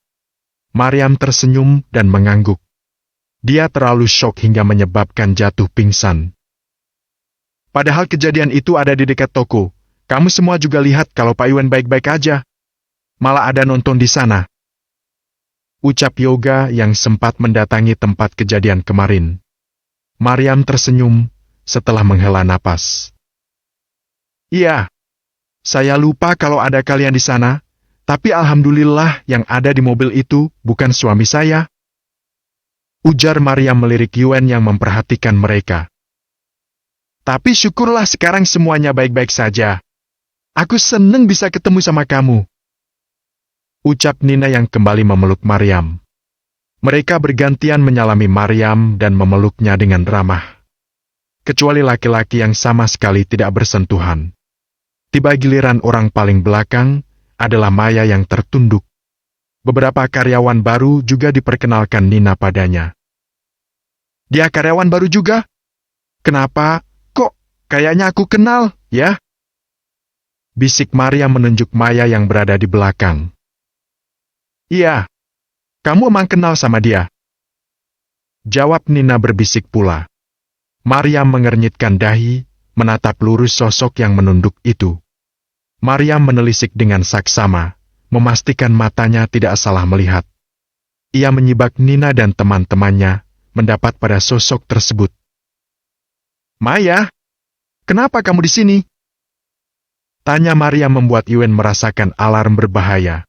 Maryam tersenyum dan mengangguk. Dia terlalu syok hingga menyebabkan jatuh pingsan. Padahal kejadian itu ada di dekat toko. Kamu semua juga lihat kalau Pak Yuen baik-baik aja. Malah ada nonton di sana. Ucap Yoga yang sempat mendatangi tempat kejadian kemarin. Maryam tersenyum setelah menghela napas. Iya, saya lupa kalau ada kalian di sana. Tapi alhamdulillah yang ada di mobil itu bukan suami saya. Ujar Maryam melirik Yuen yang memperhatikan mereka. Tapi syukurlah sekarang semuanya baik-baik saja. Aku seneng bisa ketemu sama kamu. Ucap Nina yang kembali memeluk Maryam. Mereka bergantian menyalami Maryam dan memeluknya dengan ramah. Kecuali laki-laki yang sama sekali tidak bersentuhan. Tiba giliran orang paling belakang, adalah Maya yang tertunduk. Beberapa karyawan baru juga diperkenalkan Nina padanya. Dia karyawan baru juga? Kenapa? Kok kayaknya aku kenal, ya? Bisik Maria menunjuk Maya yang berada di belakang. Iya, kamu emang kenal sama dia? Jawab Nina berbisik pula. Maria mengernyitkan dahi, menatap lurus sosok yang menunduk itu. Maryam menelisik dengan saksama, memastikan matanya tidak salah melihat. Ia menyibak Nina dan teman-temannya, mendapat pada sosok tersebut. Maya, kenapa kamu di sini? Tanya Maryam membuat Yuen merasakan alarm berbahaya.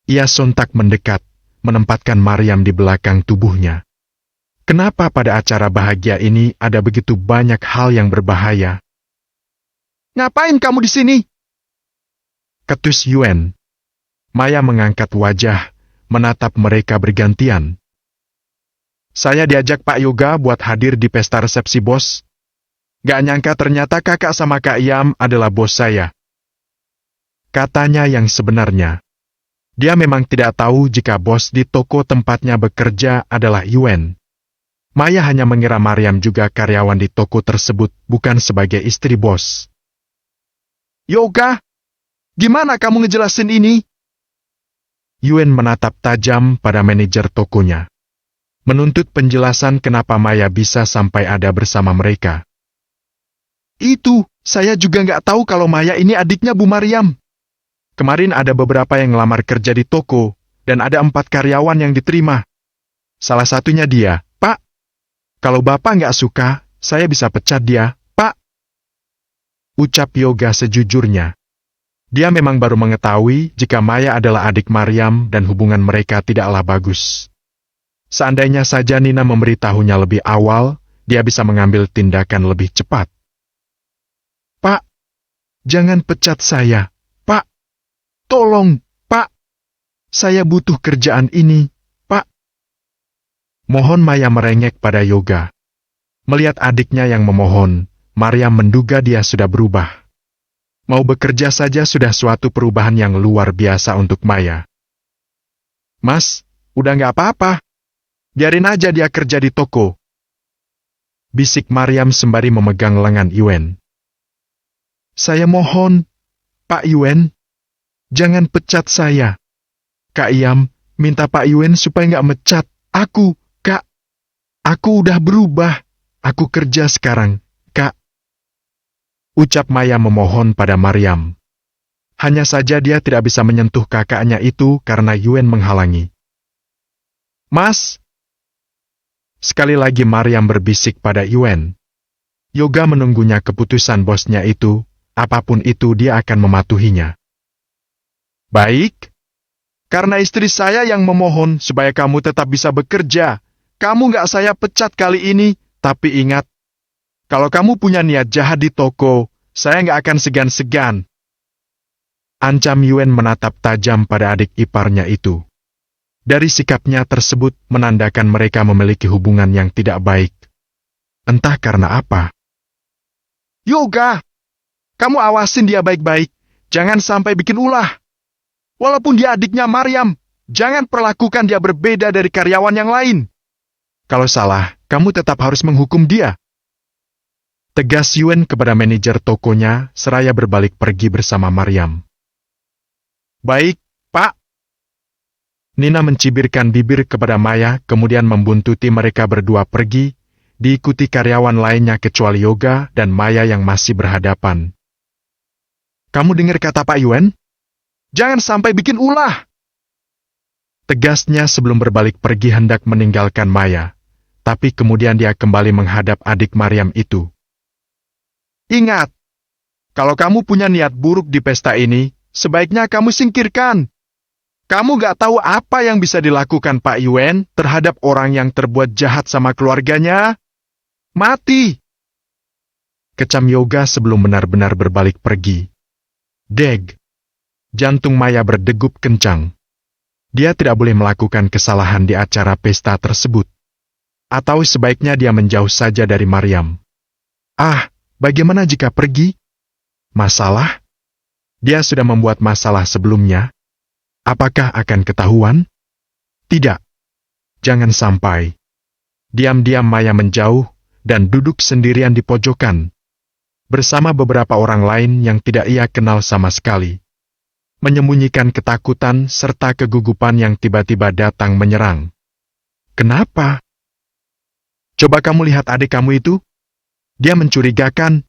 Ia sontak mendekat, menempatkan Maryam di belakang tubuhnya. Kenapa pada acara bahagia ini ada begitu banyak hal yang berbahaya? Ngapain kamu di sini? Ketus Yuen. Maya mengangkat wajah, menatap mereka bergantian. Saya diajak Pak Yoga buat hadir di pesta resepsi bos. Gak nyangka ternyata kakak sama Kak Yam adalah bos saya. Katanya yang sebenarnya. Dia memang tidak tahu jika bos di toko tempatnya bekerja adalah Yuen. Maya hanya mengira Maryam juga karyawan di toko tersebut, bukan sebagai istri bos. Yoga, gimana kamu ngejelasin ini? Yuen menatap tajam pada manajer tokonya. Menuntut penjelasan kenapa Maya bisa sampai ada bersama mereka. Itu, saya juga nggak tahu kalau Maya ini adiknya Bu Maryam. Kemarin ada beberapa yang ngelamar kerja di toko, dan ada 4 karyawan yang diterima. Salah satunya dia, Pak. Kalau Bapak nggak suka, saya bisa pecat dia, Pak. Ucap Yoga sejujurnya. Dia memang baru mengetahui jika Maya adalah adik Maryam dan hubungan mereka tidaklah bagus. Seandainya saja Nina memberitahunya lebih awal, dia bisa mengambil tindakan lebih cepat. Pak, jangan pecat saya, Pak. Tolong, Pak. Saya butuh kerjaan ini, Pak. Mohon Maya merengek pada Yoga. Melihat adiknya yang memohon, Maryam menduga dia sudah berubah. Mau bekerja saja sudah suatu perubahan yang luar biasa untuk Maya. Mas, udah nggak apa-apa. Biarin aja dia kerja di toko. Bisik Maryam sembari memegang lengan Yuen. Saya mohon, Pak Yuen. Jangan pecat saya. Kak Yam, minta Pak Yuen supaya nggak mecat. Aku, Kak. Aku udah berubah. Aku kerja sekarang, Kak. Ucap Maya memohon pada Maryam. Hanya saja dia tidak bisa menyentuh kakaknya itu karena Yuen menghalangi. Mas. Sekali lagi Maryam berbisik pada Yuen. Yoga menunggunya keputusan bosnya itu, apapun itu dia akan mematuhinya. Baik. Karena istri saya yang memohon supaya kamu tetap bisa bekerja, kamu nggak saya pecat kali ini, tapi ingat, kalau kamu punya niat jahat di toko, saya nggak akan segan-segan. Ancam Yuen menatap tajam pada adik iparnya itu. Dari sikapnya tersebut menandakan mereka memiliki hubungan yang tidak baik. Entah karena apa. Yoga, kamu awasin dia baik-baik, jangan sampai bikin ulah. Walaupun dia adiknya Maryam, jangan perlakukan dia berbeda dari karyawan yang lain. Kalau salah, kamu tetap harus menghukum dia. Tegas Yuen kepada manajer tokonya, seraya berbalik pergi bersama Maryam. Baik, Pak. Nina mencibirkan bibir kepada Maya, kemudian membuntuti mereka berdua pergi, diikuti karyawan lainnya kecuali Yoga dan Maya yang masih berhadapan. Kamu dengar kata Pak Yuen? Jangan sampai bikin ulah. Tegasnya sebelum berbalik pergi hendak meninggalkan Maya, tapi kemudian dia kembali menghadap adik Maryam itu. Ingat, kalau kamu punya niat buruk di pesta ini, sebaiknya kamu singkirkan. Kamu gak tahu apa yang bisa dilakukan Pak Yuen terhadap orang yang terbuat jahat sama keluarganya. Mati. Kecam Yoga sebelum benar-benar berbalik pergi. Deg. Jantung Maya berdegup kencang. Dia tidak boleh melakukan kesalahan di acara pesta tersebut. Atau sebaiknya dia menjauh saja dari Maryam. Ah, bagaimana jika pergi? Masalah? Dia sudah membuat masalah sebelumnya. Apakah akan ketahuan? Tidak. Jangan sampai. Diam-diam Maya menjauh dan duduk sendirian di pojokan. Bersama beberapa orang lain yang tidak ia kenal sama sekali. Menyembunyikan ketakutan serta kegugupan yang tiba-tiba datang menyerang. Kenapa? Coba kamu lihat adik kamu itu. Dia mencurigakan.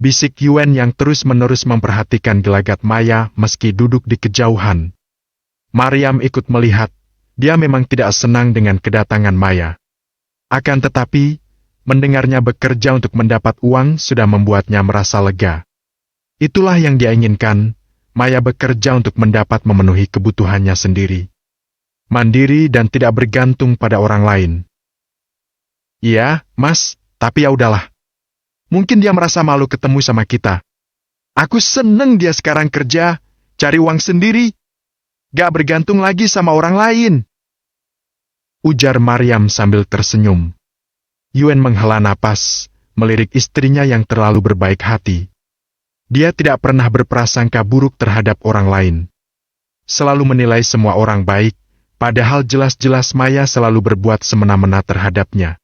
Bisik Yuen yang terus-menerus memperhatikan gelagat Maya meski duduk di kejauhan. Maryam ikut melihat. Dia memang tidak senang dengan kedatangan Maya. Akan tetapi, mendengarnya bekerja untuk mendapat uang sudah membuatnya merasa lega. Itulah yang dia inginkan, Maya bekerja untuk mendapat memenuhi kebutuhannya sendiri. Mandiri dan tidak bergantung pada orang lain. Iya, Mas, tapi ya udahlah. Mungkin dia merasa malu ketemu sama kita. Aku seneng dia sekarang kerja, cari uang sendiri. Gak bergantung lagi sama orang lain. Ujar Maryam sambil tersenyum. Yuen menghela napas, melirik istrinya yang terlalu berbaik hati. Dia tidak pernah berprasangka buruk terhadap orang lain. Selalu menilai semua orang baik, padahal jelas-jelas Maya selalu berbuat semena-mena terhadapnya.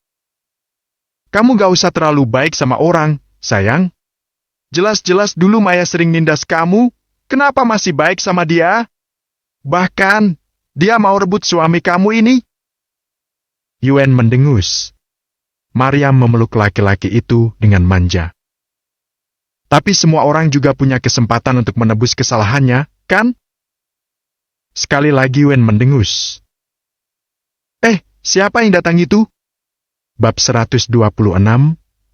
Kamu gak usah terlalu baik sama orang, sayang. Jelas-jelas dulu Maya sering nindas kamu, kenapa masih baik sama dia? Bahkan, dia mau rebut suami kamu ini. Yuen mendengus. Maryam memeluk laki-laki itu dengan manja. Tapi semua orang juga punya kesempatan untuk menebus kesalahannya, kan? Sekali lagi Yuen mendengus. Siapa yang datang itu? Bab 126,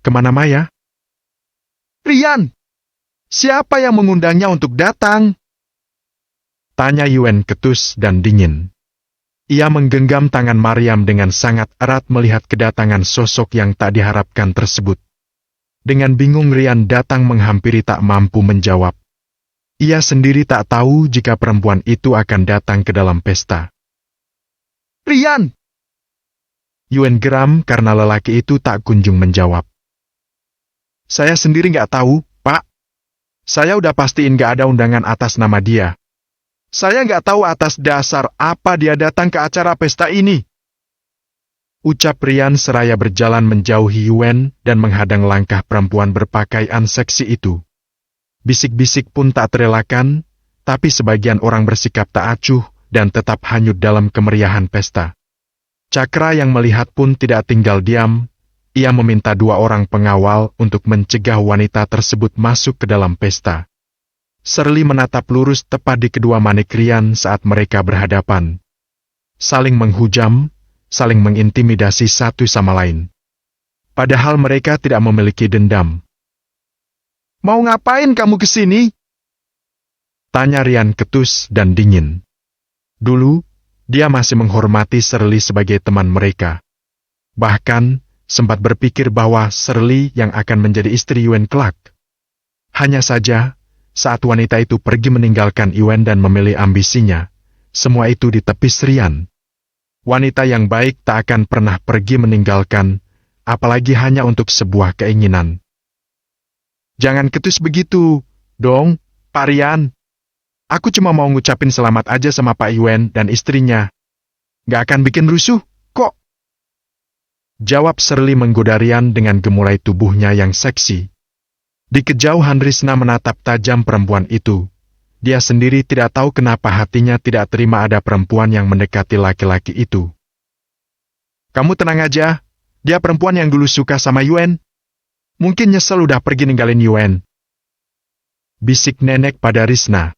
kemana Maya? Rian! Siapa yang mengundangnya untuk datang? Tanya Yuen ketus dan dingin. Ia menggenggam tangan Maryam dengan sangat erat melihat kedatangan sosok yang tak diharapkan tersebut. Dengan bingung Rian datang menghampiri tak mampu menjawab. Ia sendiri tak tahu jika perempuan itu akan datang ke dalam pesta. Rian! Yuen geram karena lelaki itu tak kunjung menjawab. Saya sendiri nggak tahu, Pak. Saya udah pastiin nggak ada undangan atas nama dia. Saya nggak tahu atas dasar apa dia datang ke acara pesta ini. Ucap Rian seraya berjalan menjauhi Yuen dan menghadang langkah perempuan berpakaian seksi itu. Bisik-bisik pun tak terelakkan, tapi sebagian orang bersikap tak acuh dan tetap hanyut dalam kemeriahan pesta. Cakra yang melihat pun tidak tinggal diam, ia meminta 2 orang pengawal untuk mencegah wanita tersebut masuk ke dalam pesta. Shirley menatap lurus tepat di kedua manik Rian saat mereka berhadapan. Saling menghujam, saling mengintimidasi satu sama lain. Padahal mereka tidak memiliki dendam. Mau ngapain kamu ke sini? Tanya Rian ketus dan dingin. Dulu, dia masih menghormati Shirley sebagai teman mereka. Bahkan, sempat berpikir bahwa Shirley yang akan menjadi istri Yuen kelak. Hanya saja, saat wanita itu pergi meninggalkan Yuen dan memilih ambisinya, semua itu ditepis Rian. Wanita yang baik tak akan pernah pergi meninggalkan, apalagi hanya untuk sebuah keinginan. Jangan ketus begitu, dong, Pak Rian. Aku cuma mau ngucapin selamat aja sama Pak Yuen dan istrinya. Gak akan bikin rusuh, kok. Jawab Shirley menggoda Rian dengan gemulai tubuhnya yang seksi. Di kejauhan Risna menatap tajam perempuan itu. Dia sendiri tidak tahu kenapa hatinya tidak terima ada perempuan yang mendekati laki-laki itu. Kamu tenang aja, dia perempuan yang dulu suka sama Yuen. Mungkin nyesel udah pergi ninggalin Yuen. Bisik nenek pada Risna.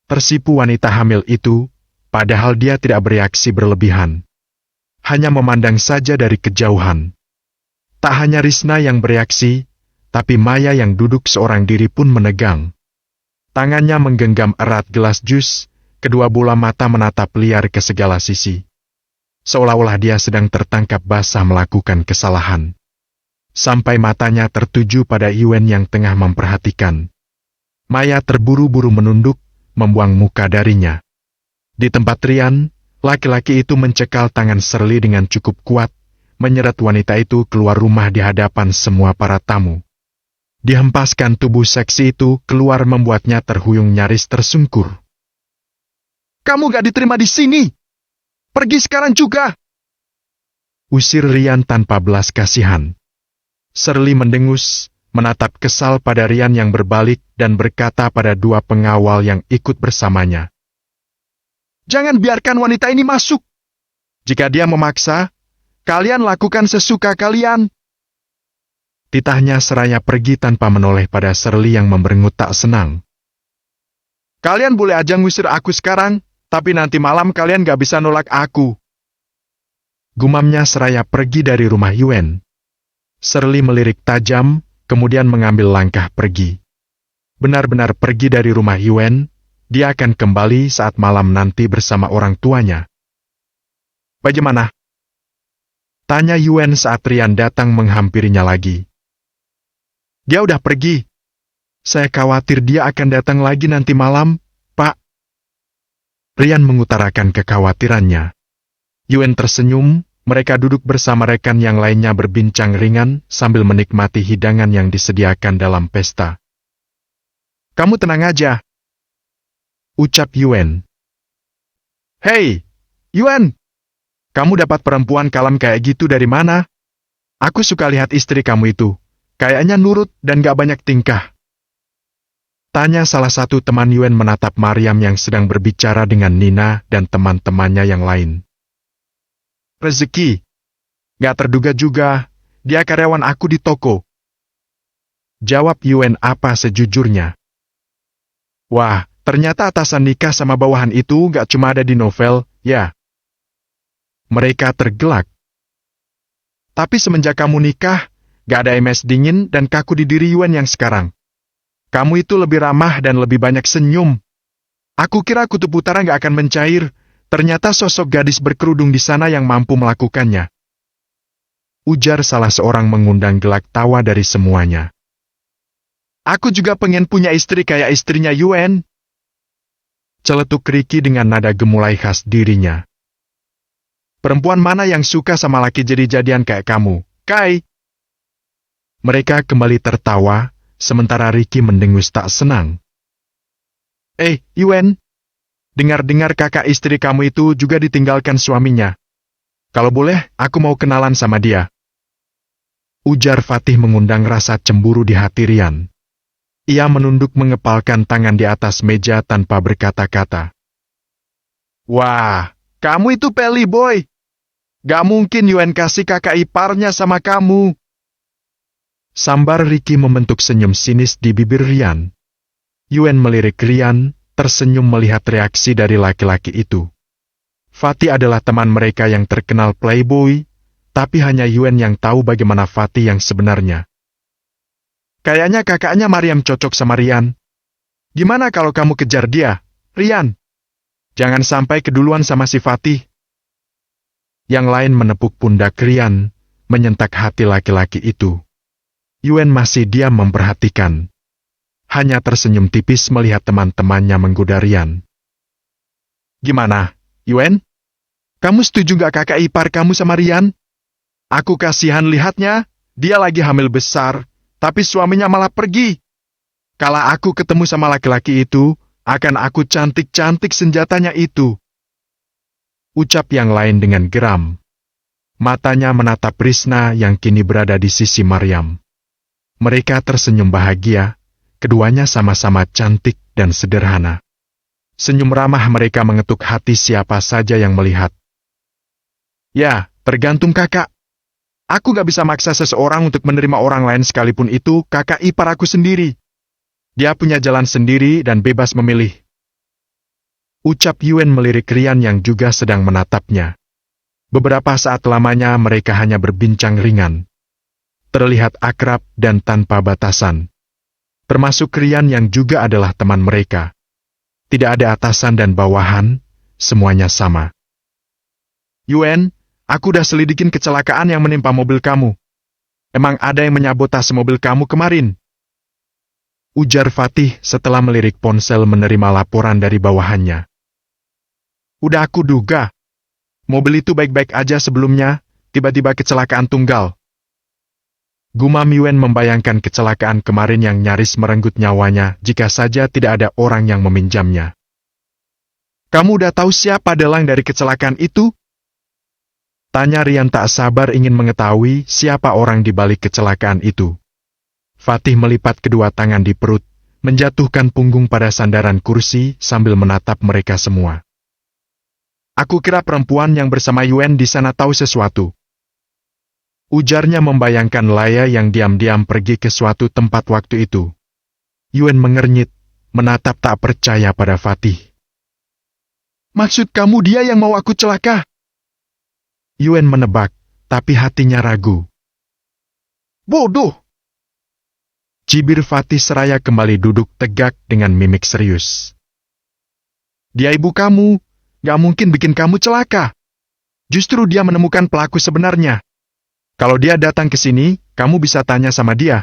Tersipu wanita hamil itu, padahal dia tidak bereaksi berlebihan. Hanya memandang saja dari kejauhan. Tak hanya Risna yang bereaksi, tapi Maya yang duduk seorang diri pun menegang. Tangannya menggenggam erat gelas jus, kedua bola mata menatap liar ke segala sisi. Seolah-olah dia sedang tertangkap basah melakukan kesalahan. Sampai matanya tertuju pada Yuen yang tengah memperhatikan. Maya terburu-buru menunduk, membuang muka darinya. Di tempat Rian, laki-laki itu mencekal tangan Shirley dengan cukup kuat, menyeret wanita itu keluar rumah di hadapan semua para tamu. Dihempaskan tubuh seksi itu keluar membuatnya terhuyung nyaris tersungkur. Kamu gak diterima di sini! Pergi sekarang juga! Usir Rian tanpa belas kasihan. Shirley mendengus, menatap kesal pada Rian yang berbalik dan berkata pada 2 pengawal yang ikut bersamanya. Jangan biarkan wanita ini masuk! Jika dia memaksa, kalian lakukan sesuka kalian. Titahnya seraya pergi tanpa menoleh pada Shirley yang memberengut tak senang. Kalian boleh aja ngusir aku sekarang, tapi nanti malam kalian gak bisa nolak aku. Gumamnya seraya pergi dari rumah Yuen. Shirley melirik tajam, kemudian mengambil langkah pergi. benar-benar pergi dari rumah Yuen, dia akan kembali saat malam nanti bersama orang tuanya. Bagaimana? Tanya Yuen saat Rian datang menghampirinya lagi. Dia udah pergi. Saya khawatir dia akan datang lagi nanti malam, Pak. Rian mengutarakan kekhawatirannya. Yuen tersenyum, mereka duduk bersama rekan yang lainnya berbincang ringan sambil menikmati hidangan yang disediakan dalam pesta. Kamu tenang aja, ucap Yuen. Hei, Yuen! Kamu dapat perempuan kalem kayak gitu dari mana? Aku suka lihat istri kamu itu. Kayaknya nurut dan gak banyak tingkah. Tanya salah satu teman Yuen menatap Mariam yang sedang berbicara dengan Nina dan teman-temannya yang lain. Rezeki. Gak terduga juga, dia karyawan aku di toko. Jawab Yuen apa sejujurnya. Wah, ternyata atasan nikah sama bawahan itu gak cuma ada di novel, ya. Mereka tergelak. Tapi semenjak kamu nikah, gak ada MS dingin dan kaku di diri Yuen yang sekarang. Kamu itu lebih ramah dan lebih banyak senyum. Aku kira kutub utara gak akan mencair, ternyata sosok gadis berkerudung di sana yang mampu melakukannya. Ujar salah seorang mengundang gelak tawa dari semuanya. Aku juga pengen punya istri kayak istrinya Yuen. Celetuk Ricky dengan nada gemulai khas dirinya. Perempuan mana yang suka sama laki jadi-jadian kayak kamu, Kai? Mereka kembali tertawa, sementara Ricky mendengus tak senang. Yuen. Dengar-dengar kakak istri kamu itu juga ditinggalkan suaminya. Kalau boleh, aku mau kenalan sama dia. Ujar Fatih mengundang rasa cemburu di hati Rian. Ia menunduk mengepalkan tangan di atas meja tanpa berkata-kata. Wah, kamu itu peli boy. Gak mungkin Yuen kasih kakak iparnya sama kamu. Sambar Ricky membentuk senyum sinis di bibir Rian. Yuen melirik Rian, tersenyum melihat reaksi dari laki-laki itu. Fatih adalah teman mereka yang terkenal playboy, tapi hanya Yuen yang tahu bagaimana Fatih yang sebenarnya. Kayaknya kakaknya Mariam cocok sama Rian. Gimana kalau kamu kejar dia, Rian? Jangan sampai keduluan sama si Fatih. Yang lain menepuk pundak Rian, menyentak hati laki-laki itu. Yuen masih diam memperhatikan. Hanya tersenyum tipis melihat teman-temannya menggoda Rian. Gimana, Yuen? Kamu setuju gak kakak ipar kamu sama Rian? Aku kasihan lihatnya, dia lagi hamil besar, tapi suaminya malah pergi. Kalau aku ketemu sama laki-laki itu, akan aku cantik-cantik senjatanya itu. Ucap yang lain dengan geram. Matanya menatap Risna yang kini berada di sisi Mariam. Mereka tersenyum bahagia, keduanya sama-sama cantik dan sederhana. Senyum ramah mereka mengetuk hati siapa saja yang melihat. Ya, tergantung kakak. Aku gak bisa maksa seseorang untuk menerima orang lain sekalipun itu kakak ipar aku sendiri. Dia punya jalan sendiri dan bebas memilih. Ucap Yuen melirik Rian yang juga sedang menatapnya. Beberapa saat lamanya mereka hanya berbincang ringan. Terlihat akrab dan tanpa batasan. Termasuk Rian yang juga adalah teman mereka. Tidak ada atasan dan bawahan, semuanya sama. Yuen, aku udah selidikin kecelakaan yang menimpa mobil kamu. Emang ada yang menyabotase mobil kamu kemarin? Ujar Fatih setelah melirik ponsel menerima laporan dari bawahannya. Udah aku duga. Mobil itu baik-baik aja sebelumnya, tiba-tiba kecelakaan tunggal. Gumam Yuen membayangkan kecelakaan kemarin yang nyaris merenggut nyawanya jika saja tidak ada orang yang meminjamnya. Kamu udah tahu siapa dalang dari kecelakaan itu? Tanya Rian tak sabar ingin mengetahui siapa orang di balik kecelakaan itu. Fatih melipat kedua tangan di perut, menjatuhkan punggung pada sandaran kursi sambil menatap mereka semua. Aku kira perempuan yang bersama Yuen di sana tahu sesuatu. Ujarnya membayangkan Laya yang diam-diam pergi ke suatu tempat waktu itu. Yuen mengernyit, menatap tak percaya pada Fatih. Maksud kamu dia yang mau aku celaka? Yuen menebak, tapi hatinya ragu. Bodoh! Cibir Fatih seraya kembali duduk tegak dengan mimik serius. Dia ibu kamu, gak mungkin bikin kamu celaka. Justru dia menemukan pelaku sebenarnya. Kalau dia datang ke sini, kamu bisa tanya sama dia.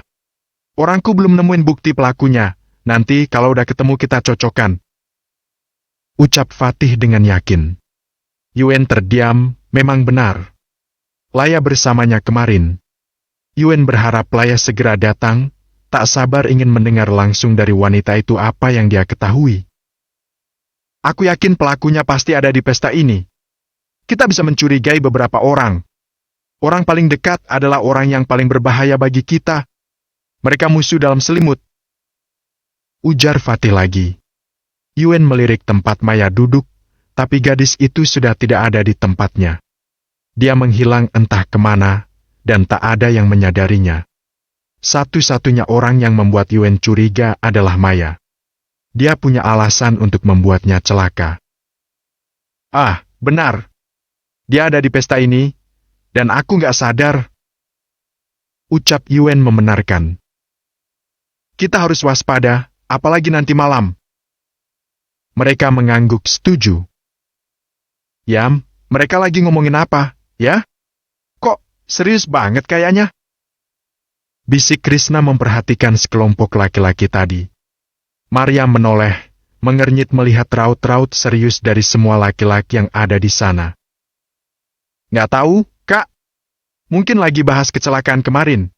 Orangku belum nemuin bukti pelakunya. Nanti kalau udah ketemu kita cocokkan. Ucap Fatih dengan yakin. Yuen terdiam, memang benar. Laya bersamanya kemarin. Yuen berharap Laya segera datang, tak sabar ingin mendengar langsung dari wanita itu apa yang dia ketahui. Aku yakin pelakunya pasti ada di pesta ini. Kita bisa mencurigai beberapa orang. Orang paling dekat adalah orang yang paling berbahaya bagi kita. Mereka musuh dalam selimut. Ujar Fatih lagi. Yuen melirik tempat Maya duduk, tapi gadis itu sudah tidak ada di tempatnya. Dia menghilang entah kemana, dan tak ada yang menyadarinya. Satu-satunya orang yang membuat Yuen curiga adalah Maya. Dia punya alasan untuk membuatnya celaka. Ah, benar. Dia ada di pesta ini, dan aku nggak sadar. Ucap Yuen membenarkan. Kita harus waspada, apalagi nanti malam. Mereka mengangguk setuju. Yam, mereka lagi ngomongin apa, ya? Kok serius banget kayaknya? Bisik Krishna memperhatikan sekelompok laki-laki tadi. Maryam menoleh, mengernyit melihat raut-raut serius dari semua laki-laki yang ada di sana. Nggak tahu, Kak. Mungkin lagi bahas kecelakaan kemarin.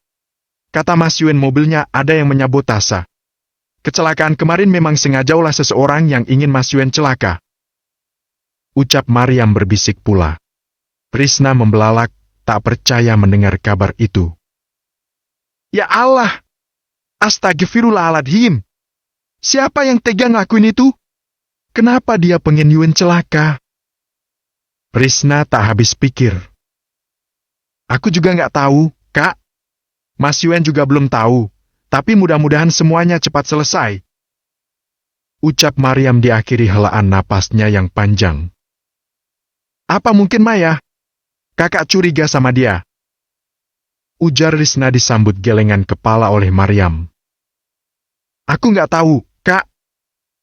Kata Mas Yuen mobilnya ada yang menyabotase. Kecelakaan kemarin memang sengaja oleh seseorang yang ingin Mas Yuen celaka. Ucap Maryam berbisik pula. Krishna membelalak, tak percaya mendengar kabar itu. Ya Allah! Astagfirullahaladzim! Siapa yang tega ngelakuin itu? Kenapa dia pengen Yuen celaka? Krishna tak habis pikir. Aku juga nggak tahu, Kak. Mas Yuen juga belum tahu, tapi mudah-mudahan semuanya cepat selesai. Ucap Maryam diakhiri helaan napasnya yang panjang. Apa mungkin Maya? Kakak curiga sama dia. Ujar Krishna disambut gelengan kepala oleh Maryam. Aku nggak tahu, Kak.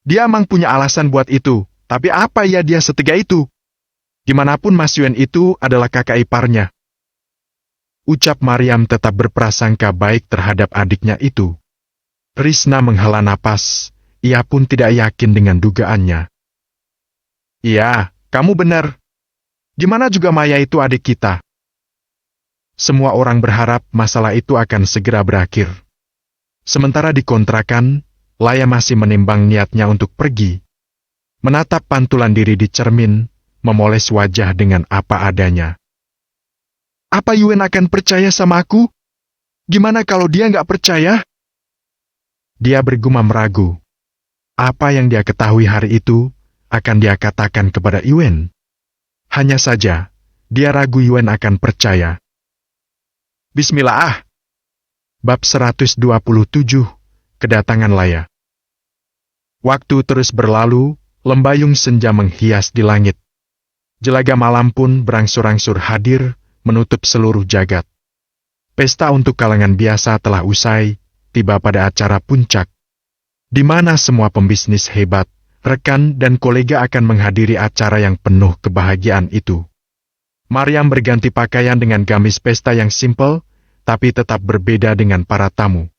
Dia emang punya alasan buat itu, tapi apa ya dia setega itu? Gimanapun Mas Yuen itu adalah kakak iparnya. Ucap Maryam tetap berprasangka baik terhadap adiknya itu. Krishna menghela napas, ia pun tidak yakin dengan dugaannya. Iya, kamu benar. Gimana juga Maya itu adik kita. Semua orang berharap masalah itu akan segera berakhir. Sementara di kontrakan, Laya masih menimbang niatnya untuk pergi. Menatap pantulan diri di cermin, memoles wajah dengan apa adanya. Apa Yuen akan percaya sama aku? Gimana kalau dia nggak percaya? Dia bergumam ragu. Apa yang dia ketahui hari itu, akan dia katakan kepada Yuen. Hanya saja, dia ragu Yuen akan percaya. Bismillah. Bab 127, Kedatangan Laya. Waktu terus berlalu, lembayung senja menghias di langit. Jelaga malam pun berangsur-angsur hadir, menutup seluruh jagat. Pesta untuk kalangan biasa telah usai, tiba pada acara puncak, di mana semua pembisnis hebat, rekan dan kolega akan menghadiri acara yang penuh kebahagiaan itu. Maryam berganti pakaian dengan gamis pesta yang simpel, tapi tetap berbeda dengan para tamu.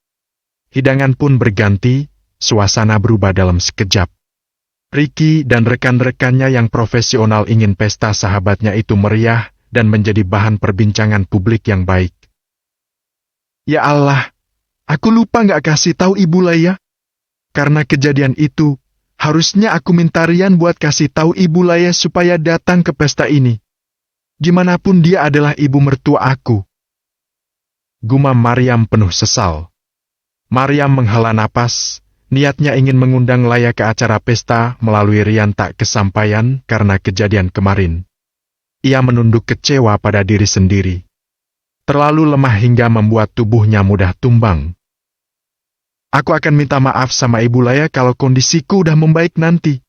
Hidangan pun berganti, suasana berubah dalam sekejap. Ricky dan rekan-rekannya yang profesional ingin pesta sahabatnya itu meriah dan menjadi bahan perbincangan publik yang baik. Ya Allah, aku lupa nggak kasih tahu Ibu Laya. Karena kejadian itu, harusnya aku minta Rian buat kasih tahu Ibu Laya supaya datang ke pesta ini. Gimanapun dia adalah ibu mertua aku. Gumam Maryam penuh sesal. Maryam menghela napas, niatnya ingin mengundang Laya ke acara pesta melalui Rian tak kesampaian karena kejadian kemarin. Ia menunduk kecewa pada diri sendiri. Terlalu lemah hingga membuat tubuhnya mudah tumbang. Aku akan minta maaf sama Ibu Laya kalau kondisiku udah membaik nanti.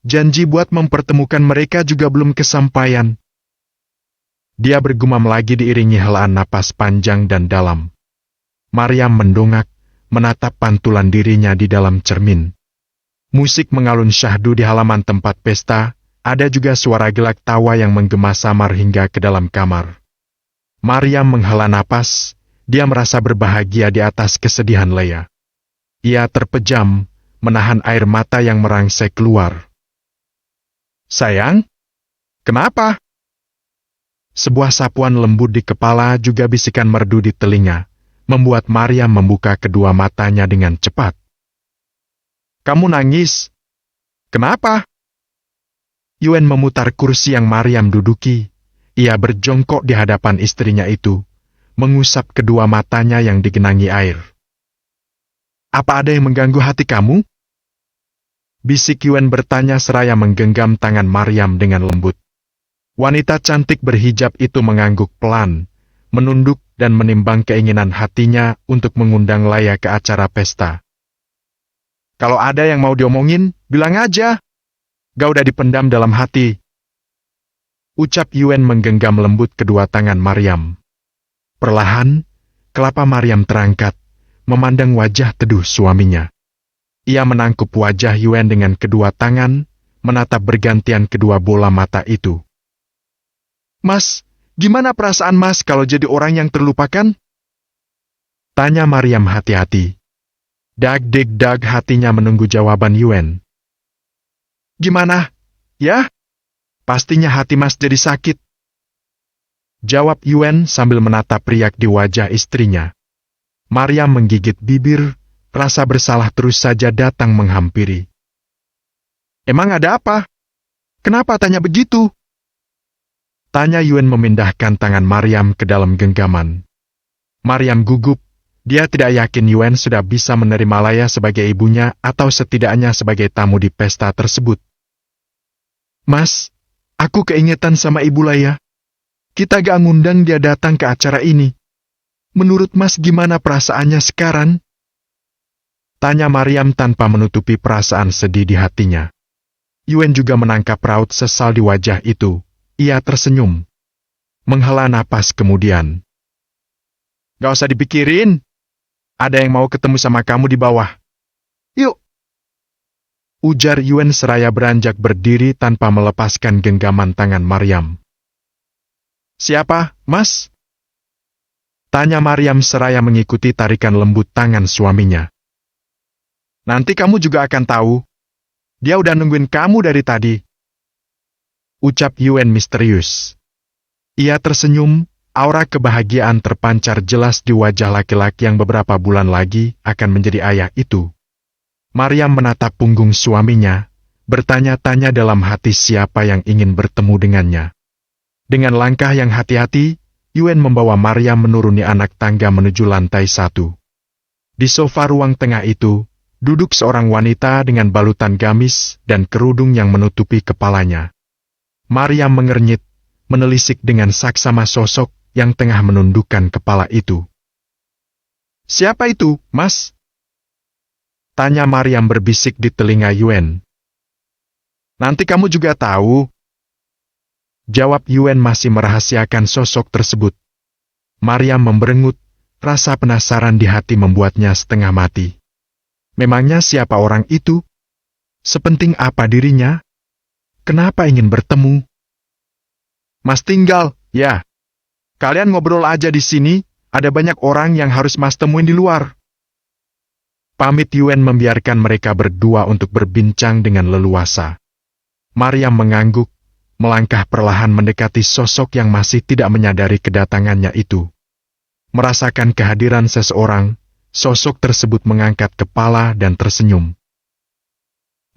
Janji buat mempertemukan mereka juga belum kesampaian. Dia bergumam lagi diiringi helaan napas panjang dan dalam. Maryam mendongak, menatap pantulan dirinya di dalam cermin. Musik mengalun syahdu di halaman tempat pesta, ada juga suara gelak tawa yang menggema samar hingga ke dalam kamar. Maryam menghela napas, dia merasa berbahagia di atas kesedihan Leia. Ia terpejam, menahan air mata yang merangsek keluar. "Sayang, kenapa?" Sebuah sapuan lembut di kepala juga bisikan merdu di telinga, membuat Maryam membuka kedua matanya dengan cepat. "Kamu nangis? Kenapa?" Yuen memutar kursi yang Maryam duduki. Ia berjongkok di hadapan istrinya itu, mengusap kedua matanya yang digenangi air. "Apa ada yang mengganggu hati kamu?" Bisik Yuen bertanya seraya menggenggam tangan Maryam dengan lembut. Wanita cantik berhijab itu mengangguk pelan, menunduk dan menimbang keinginan hatinya untuk mengundang Leia ke acara pesta. "Kalau ada yang mau diomongin, bilang aja. Gak udah dipendam dalam hati," ucap Yuen menggenggam lembut kedua tangan Maryam. Perlahan, kelapa Maryam terangkat, memandang wajah teduh suaminya. Ia menangkup wajah Yuen dengan kedua tangan, menatap bergantian kedua bola mata itu. "Mas, gimana perasaan Mas kalau jadi orang yang terlupakan?" tanya Maryam hati-hati. Dag-dig-dag hatinya menunggu jawaban Yuen. "Gimana? Ya? Pastinya hati Mas jadi sakit," jawab Yuen sambil menatap riak di wajah istrinya. Maryam menggigit bibir, rasa bersalah terus saja datang menghampiri. "Emang ada apa? Kenapa tanya begitu?" tanya Yuen memindahkan tangan Maryam ke dalam genggaman. Maryam gugup. Dia tidak yakin Yuen sudah bisa menerima Leia sebagai ibunya atau setidaknya sebagai tamu di pesta tersebut. "Mas, aku keingetan sama Ibu Leia. Kita gak ngundang dia datang ke acara ini. Menurut Mas gimana perasaannya sekarang?" tanya Maryam tanpa menutupi perasaan sedih di hatinya. Yuen juga menangkap raut sesal di wajah itu. Ia tersenyum. Menghela napas kemudian. "Gak usah dipikirin. Ada yang mau ketemu sama kamu di bawah. Yuk," ujar Yuen seraya beranjak berdiri tanpa melepaskan genggaman tangan Maryam. "Siapa, Mas?" tanya Maryam seraya mengikuti tarikan lembut tangan suaminya. "Nanti kamu juga akan tahu. Dia udah nungguin kamu dari tadi," ucap Yuen misterius. Ia tersenyum. Aura kebahagiaan terpancar jelas di wajah laki-laki yang beberapa bulan lagi akan menjadi ayah itu. Maryam menatap punggung suaminya, bertanya-tanya dalam hati siapa yang ingin bertemu dengannya. Dengan langkah yang hati-hati, Yuen membawa Maryam menuruni anak tangga menuju lantai 1. Di sofa ruang tengah itu, duduk seorang wanita dengan balutan gamis dan kerudung yang menutupi kepalanya. Maryam mengernyit, menelisik dengan saksama sosok yang tengah menundukkan kepala itu. "Siapa itu, Mas?" tanya Maryam berbisik di telinga Yuen. "Nanti kamu juga tahu," jawab Yuen masih merahasiakan sosok tersebut. Maryam memberengut, rasa penasaran di hati membuatnya setengah mati. Memangnya siapa orang itu? Sepenting apa dirinya? Kenapa ingin bertemu? "Mas tinggal, ya. Kalian ngobrol aja di sini, ada banyak orang yang harus Mas temuin di luar." Pamit Yuen membiarkan mereka berdua untuk berbincang dengan leluasa. Maryam mengangguk, melangkah perlahan mendekati sosok yang masih tidak menyadari kedatangannya itu. Merasakan kehadiran seseorang, sosok tersebut mengangkat kepala dan tersenyum.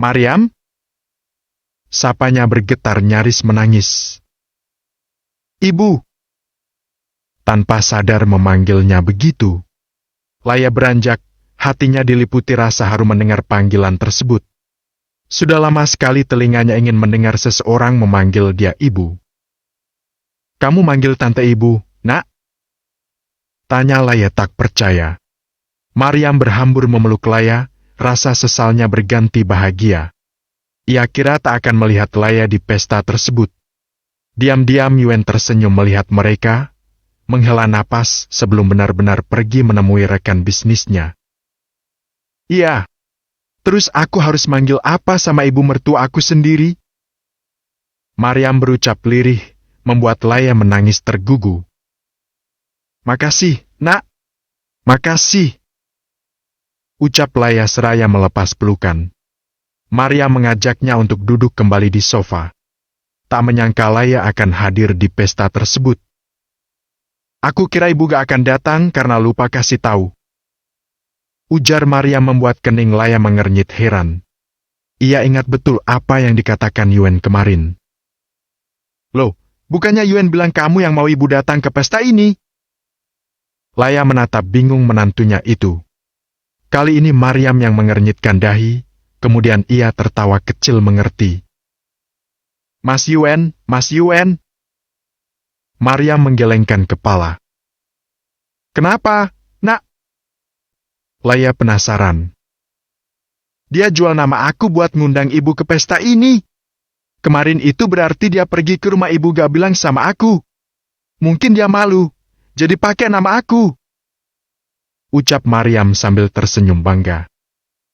"Maryam?" sapanya bergetar nyaris menangis. "Ibu!" Tanpa sadar memanggilnya begitu. Leia beranjak, hatinya diliputi rasa haru mendengar panggilan tersebut. Sudah lama sekali telinganya ingin mendengar seseorang memanggil dia ibu. "Kamu manggil tante ibu, nak?" tanya Leia tak percaya. Maryam berhambur memeluk Leia, rasa sesalnya berganti bahagia. Ia kira tak akan melihat Leia di pesta tersebut. Diam-diam Yuen tersenyum melihat mereka, menghela napas sebelum benar-benar pergi menemui rekan bisnisnya. Iya. Terus aku harus manggil apa sama ibu mertua aku sendiri? Maryam berucap lirih, membuat Laya menangis tergugu. Makasih, Nak. Makasih. Ucap Laya seraya melepas pelukan. Maryam mengajaknya untuk duduk kembali di sofa. Tak menyangka Laya akan hadir di pesta tersebut. Aku kira ibu gak akan datang karena lupa kasih tahu. Ujar Maryam membuat kening Laya mengernyit heran. Ia ingat betul apa yang dikatakan Yuen kemarin. Loh, bukannya Yuen bilang kamu yang mau ibu datang ke pesta ini? Laya menatap bingung menantunya itu. Kali ini Maryam yang mengernyitkan dahi, kemudian ia tertawa kecil mengerti. Mas Yuen, Mas Yuen. Maryam menggelengkan kepala. Kenapa, Nak? Laya penasaran. Dia jual nama aku buat ngundang ibu ke pesta ini. Kemarin itu berarti dia pergi ke rumah ibu gak bilang sama aku. Mungkin dia malu, jadi pakai nama aku. Ucap Maryam sambil tersenyum bangga.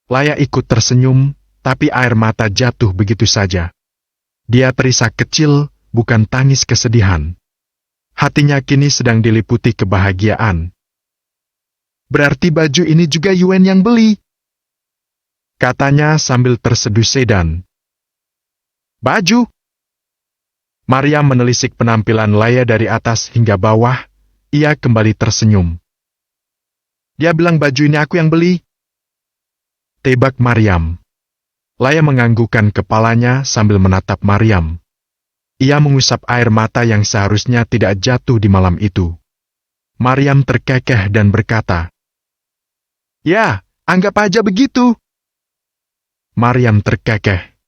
Laya ikut tersenyum, tapi air mata jatuh begitu saja. Dia terisak kecil, bukan tangis kesedihan. Hatinya kini sedang diliputi kebahagiaan. Berarti baju ini juga Yuen yang beli, katanya sambil terseduh sedan. Baju? Maryam menelisik penampilan Laya dari atas hingga bawah, ia kembali tersenyum. Dia bilang baju ini aku yang beli. Tebak Maryam. Laya menganggukkan kepalanya sambil menatap Maryam. Ia mengusap air mata yang seharusnya tidak jatuh di malam itu. Maryam terkekeh dan berkata, Ya, anggap aja begitu. Maryam terkekeh.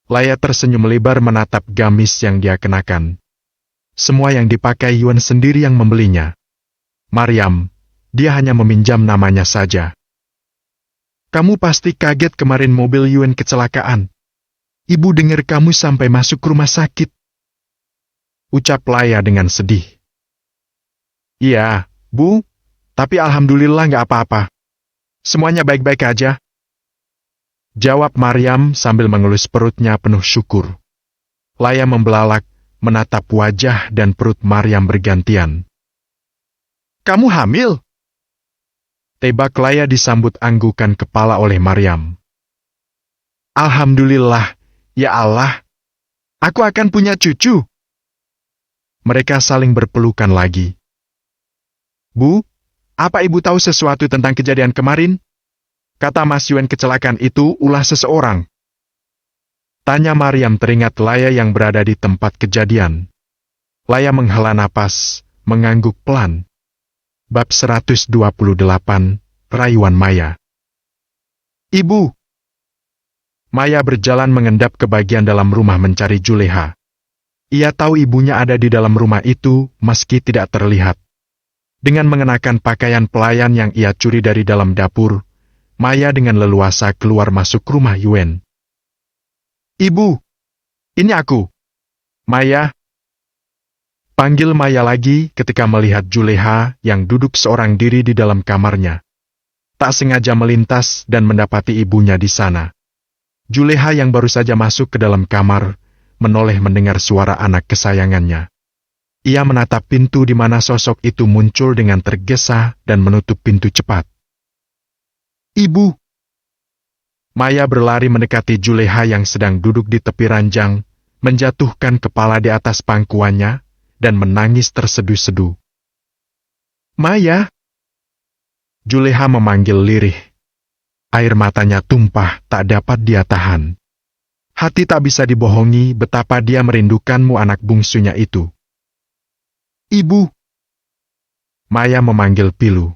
Laya tersenyum lebar menatap gamis yang dia kenakan. Semua yang dipakai Yuen sendiri yang membelinya. Maryam, dia hanya meminjam namanya saja. Kamu pasti kaget kemarin mobil Yuen kecelakaan. Ibu dengar kamu sampai masuk rumah sakit. Ucap Laya dengan sedih. Iya, Bu, tapi alhamdulillah nggak apa-apa. Semuanya baik-baik aja. Jawab Maryam sambil mengelus perutnya penuh syukur. Laya membelalak, menatap wajah dan perut Maryam bergantian. Kamu hamil? Tebak Laya disambut anggukan kepala oleh Maryam. Alhamdulillah, ya Allah. Aku akan punya cucu. Mereka saling berpelukan lagi. Bu, apa ibu tahu sesuatu tentang kejadian kemarin? Kata Mas Yuen kecelakaan itu ulah seseorang. Tanya Maryam teringat Laya yang berada di tempat kejadian. Laya menghela napas, mengangguk pelan. Bab 128, Rayuan Maya. Ibu. Maya berjalan mengendap ke bagian dalam rumah mencari Juleha. Ia tahu ibunya ada di dalam rumah itu meski tidak terlihat. Dengan mengenakan pakaian pelayan yang ia curi dari dalam dapur, Maya dengan leluasa keluar masuk rumah Yuen. Ibu, ini aku. Maya. Panggil Maya lagi ketika melihat Juleha yang duduk seorang diri di dalam kamarnya. Tak sengaja melintas dan mendapati ibunya di sana. Juleha yang baru saja masuk ke dalam kamar, menoleh mendengar suara anak kesayangannya. Ia menatap pintu di mana sosok itu muncul dengan tergesa dan menutup pintu cepat. Ibu. Maya berlari mendekati Juleha yang sedang duduk di tepi ranjang, menjatuhkan kepala di atas pangkuannya, dan menangis terseduh-seduh. Maya. Juleha memanggil lirih. Air matanya tumpah, tak dapat dia tahan. Hati tak bisa dibohongi betapa dia merindukanmu anak bungsunya itu. Ibu. Maya memanggil pilu.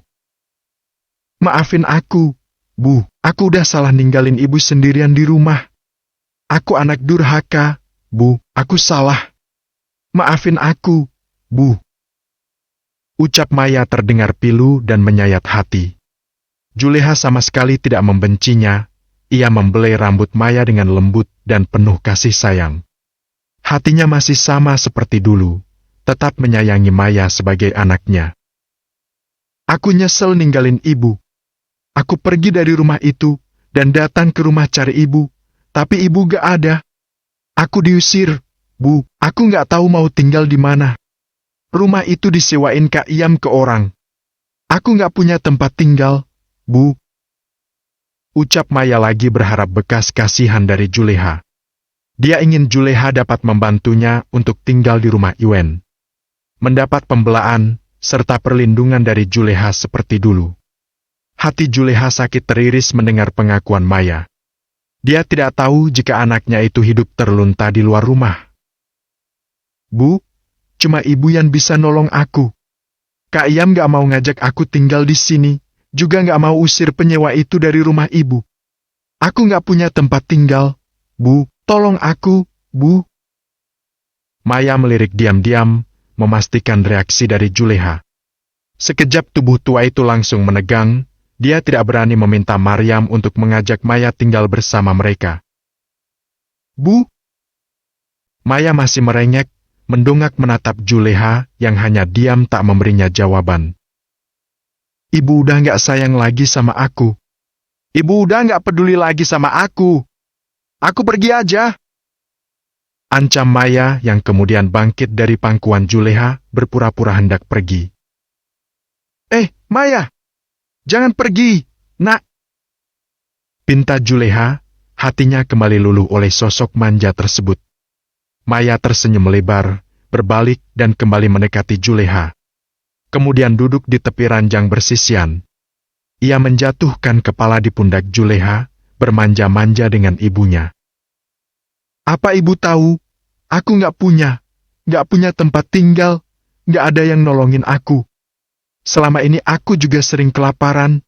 Maafin aku, Bu. Aku udah salah ninggalin ibu sendirian di rumah. Aku anak durhaka, Bu. Aku salah. Maafin aku, Bu. Ucap Maya terdengar pilu dan menyayat hati. Juleha sama sekali tidak membencinya. Ia membelai rambut Maya dengan lembut dan penuh kasih sayang. Hatinya masih sama seperti dulu, tetap menyayangi Maya sebagai anaknya. Aku nyesel ninggalin ibu. Aku pergi dari rumah itu dan datang ke rumah cari ibu, tapi ibu gak ada. Aku diusir, Bu. Aku gak tahu mau tinggal di mana. Rumah itu disewain Kak Iam ke orang. Aku gak punya tempat tinggal, Bu. Ucap Maya lagi berharap bekas kasihan dari Juleha. Dia ingin Juleha dapat membantunya untuk tinggal di rumah Yuen. Mendapat pembelaan, serta perlindungan dari Juleha seperti dulu. Hati Juleha sakit teriris mendengar pengakuan Maya. Dia tidak tahu jika anaknya itu hidup terlunta di luar rumah. Bu, cuma ibu yang bisa nolong aku. Kak Iam gak mau ngajak aku tinggal di sini, juga gak mau usir penyewa itu dari rumah ibu. Aku gak punya tempat tinggal, Bu, tolong aku, Bu. Maya melirik diam-diam, memastikan reaksi dari Juleha. Sekejap tubuh tua itu langsung menegang, dia tidak berani meminta Maryam untuk mengajak Maya tinggal bersama mereka. Bu? Maya masih merengek, mendongak menatap Juleha yang hanya diam tak memberinya jawaban. Ibu udah gak sayang lagi sama aku. Ibu udah gak peduli lagi sama aku. Aku pergi aja. Ancam Maya yang kemudian bangkit dari pangkuan Juleha berpura-pura hendak pergi. Maya! Jangan pergi, nak! Pinta Juleha, hatinya kembali luluh oleh sosok manja tersebut. Maya tersenyum lebar, berbalik dan kembali mendekati Juleha. Kemudian duduk di tepi ranjang bersisian. Ia menjatuhkan kepala di pundak Juleha, bermanja-manja dengan ibunya. Apa ibu tahu? Aku gak punya tempat tinggal, gak ada yang nolongin aku. Selama ini aku juga sering kelaparan.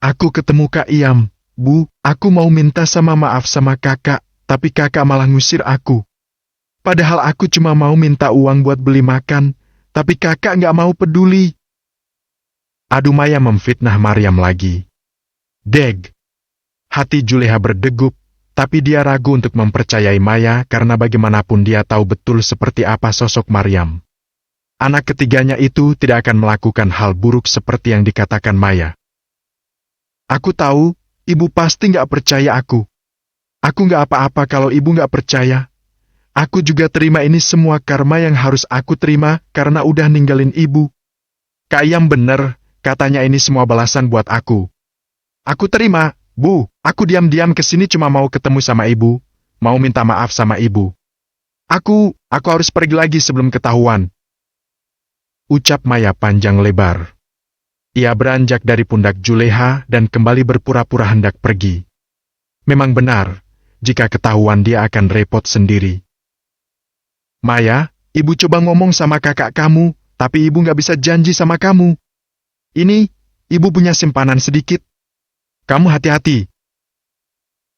Aku ketemu Kak Iam, Bu, aku mau minta sama maaf sama kakak, tapi kakak malah ngusir aku. Padahal aku cuma mau minta uang buat beli makan, tapi kakak gak mau peduli. Adu Maya memfitnah Maryam lagi. Deg. Hati Juleha berdegup, tapi dia ragu untuk mempercayai Maya karena bagaimanapun dia tahu betul seperti apa sosok Maryam. Anak ketiganya itu tidak akan melakukan hal buruk seperti yang dikatakan Maya. Aku tahu, ibu pasti gak percaya aku. Aku gak apa-apa kalau ibu gak percaya. Aku juga terima ini semua karma yang harus aku terima karena udah ninggalin ibu. Kak Iam bener, katanya ini semua balasan buat aku. Aku terima, Bu, aku diam-diam kesini cuma mau ketemu sama ibu, mau minta maaf sama ibu. Aku harus pergi lagi sebelum ketahuan. Ucap Maya panjang lebar. Ia beranjak dari pundak Juleha dan kembali berpura-pura hendak pergi. Memang benar, jika ketahuan dia akan repot sendiri. Maya, ibu coba ngomong sama kakak kamu, tapi ibu gak bisa janji sama kamu. Ini, ibu punya simpanan sedikit. Kamu hati-hati.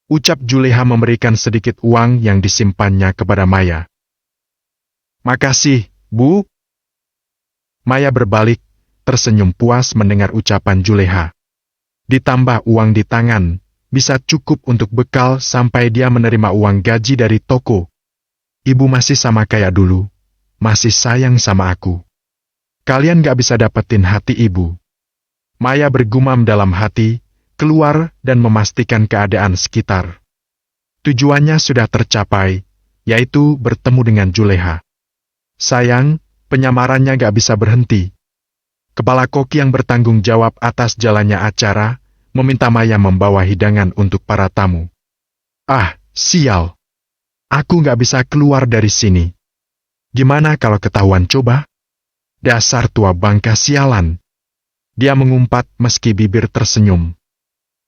Ucap Juleha memberikan sedikit uang yang disimpannya kepada Maya. Makasih, Bu. Maya berbalik, tersenyum puas mendengar ucapan Juleha. Ditambah uang di tangan, bisa cukup untuk bekal sampai dia menerima uang gaji dari toko. Ibu masih sama kayak dulu, masih sayang sama aku. Kalian gak bisa dapetin hati ibu. Maya bergumam dalam hati, keluar dan memastikan keadaan sekitar. Tujuannya sudah tercapai, yaitu bertemu dengan Juleha. Sayang, penyamarannya gak bisa berhenti. Kepala koki yang bertanggung jawab atas jalannya acara, meminta Maya membawa hidangan untuk para tamu. Ah, sial. Aku gak bisa keluar dari sini. Gimana kalau ketahuan coba? Dasar tua bangka sialan. Dia mengumpat meski bibir tersenyum.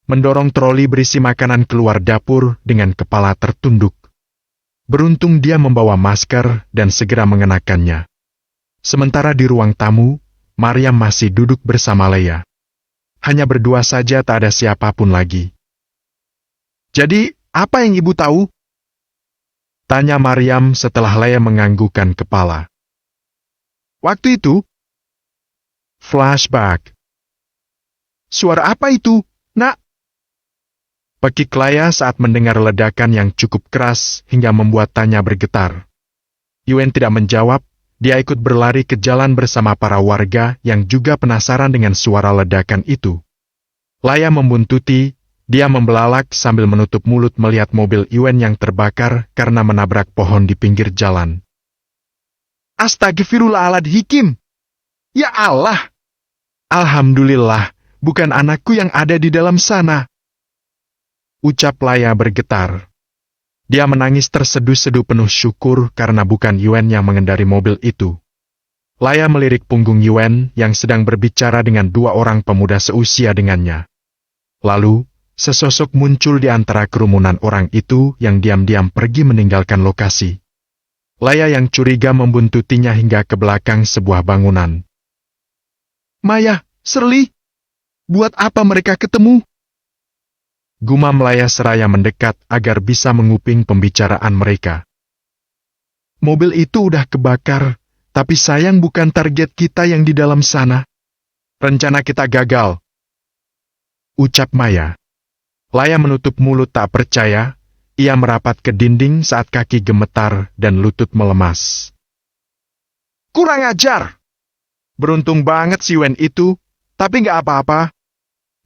Mendorong troli berisi makanan keluar dapur dengan kepala tertunduk. Beruntung dia membawa masker dan segera mengenakannya. Sementara di ruang tamu, Maryam masih duduk bersama Leia. Hanya berdua saja, tak ada siapapun lagi. Jadi, apa yang ibu tahu? Tanya Maryam setelah Leia menganggukkan kepala. Waktu itu, flashback. Suara apa itu, nak? Pekik Leia saat mendengar ledakan yang cukup keras hingga membuat Tanya bergetar. Yuen tidak menjawab, dia ikut berlari ke jalan bersama para warga yang juga penasaran dengan suara ledakan itu. Laya membuntuti, dia membelalak sambil menutup mulut melihat mobil Yuen yang terbakar karena menabrak pohon di pinggir jalan. Astagfirullahaladzim! Ya Allah! Alhamdulillah, bukan anakku yang ada di dalam sana. Ucap Laya bergetar. Dia menangis terseduh-seduh penuh syukur karena bukan Yuen yang mengendari mobil itu. Laya melirik punggung Yuen yang sedang berbicara dengan dua orang pemuda seusia dengannya. Lalu, sesosok muncul di antara kerumunan orang itu yang diam-diam pergi meninggalkan lokasi. Laya yang curiga membuntutinya hingga ke belakang sebuah bangunan. Maya, Shirley, buat apa mereka ketemu? Gumam Laya seraya mendekat agar bisa menguping pembicaraan mereka. Mobil itu udah kebakar, tapi sayang bukan target kita yang di dalam sana. Rencana kita gagal, ucap Maya. Laya menutup mulut tak percaya, ia merapat ke dinding saat kaki gemetar dan lutut melemas. Kurang ajar! Beruntung banget si Wen itu, tapi nggak apa-apa.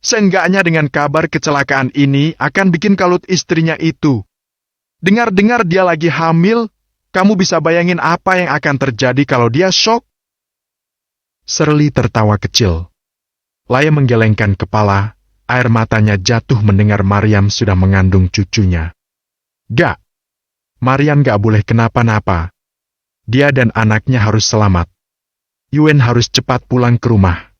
Seenggaknya dengan kabar kecelakaan ini akan bikin kalut istrinya itu. Dengar-dengar dia lagi hamil, kamu bisa bayangin apa yang akan terjadi kalau dia shock? Shirley tertawa kecil. Laya menggelengkan kepala, air matanya jatuh mendengar Maryam sudah mengandung cucunya. Gak! Maryam gak boleh kenapa-napa. Dia dan anaknya harus selamat. Yuen harus cepat pulang ke rumah.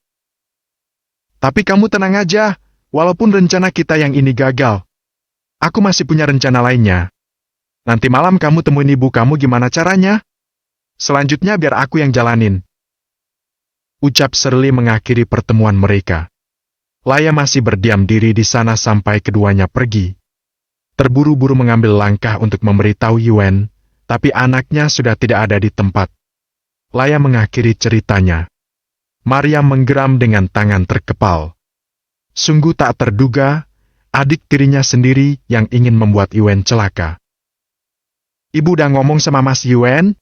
Tapi kamu tenang aja, walaupun rencana kita yang ini gagal. Aku masih punya rencana lainnya. Nanti malam kamu temuin ibu kamu gimana caranya? Selanjutnya biar aku yang jalanin. Ucap Shirley mengakhiri pertemuan mereka. Laya masih berdiam diri di sana sampai keduanya pergi. Terburu-buru mengambil langkah untuk memberitahu Yuen, tapi anaknya sudah tidak ada di tempat. Laya mengakhiri ceritanya. Maryam menggeram dengan tangan terkepal. Sungguh tak terduga, adik tirinya sendiri yang ingin membuat Yuen celaka. Ibu udah ngomong sama Mas Yuen?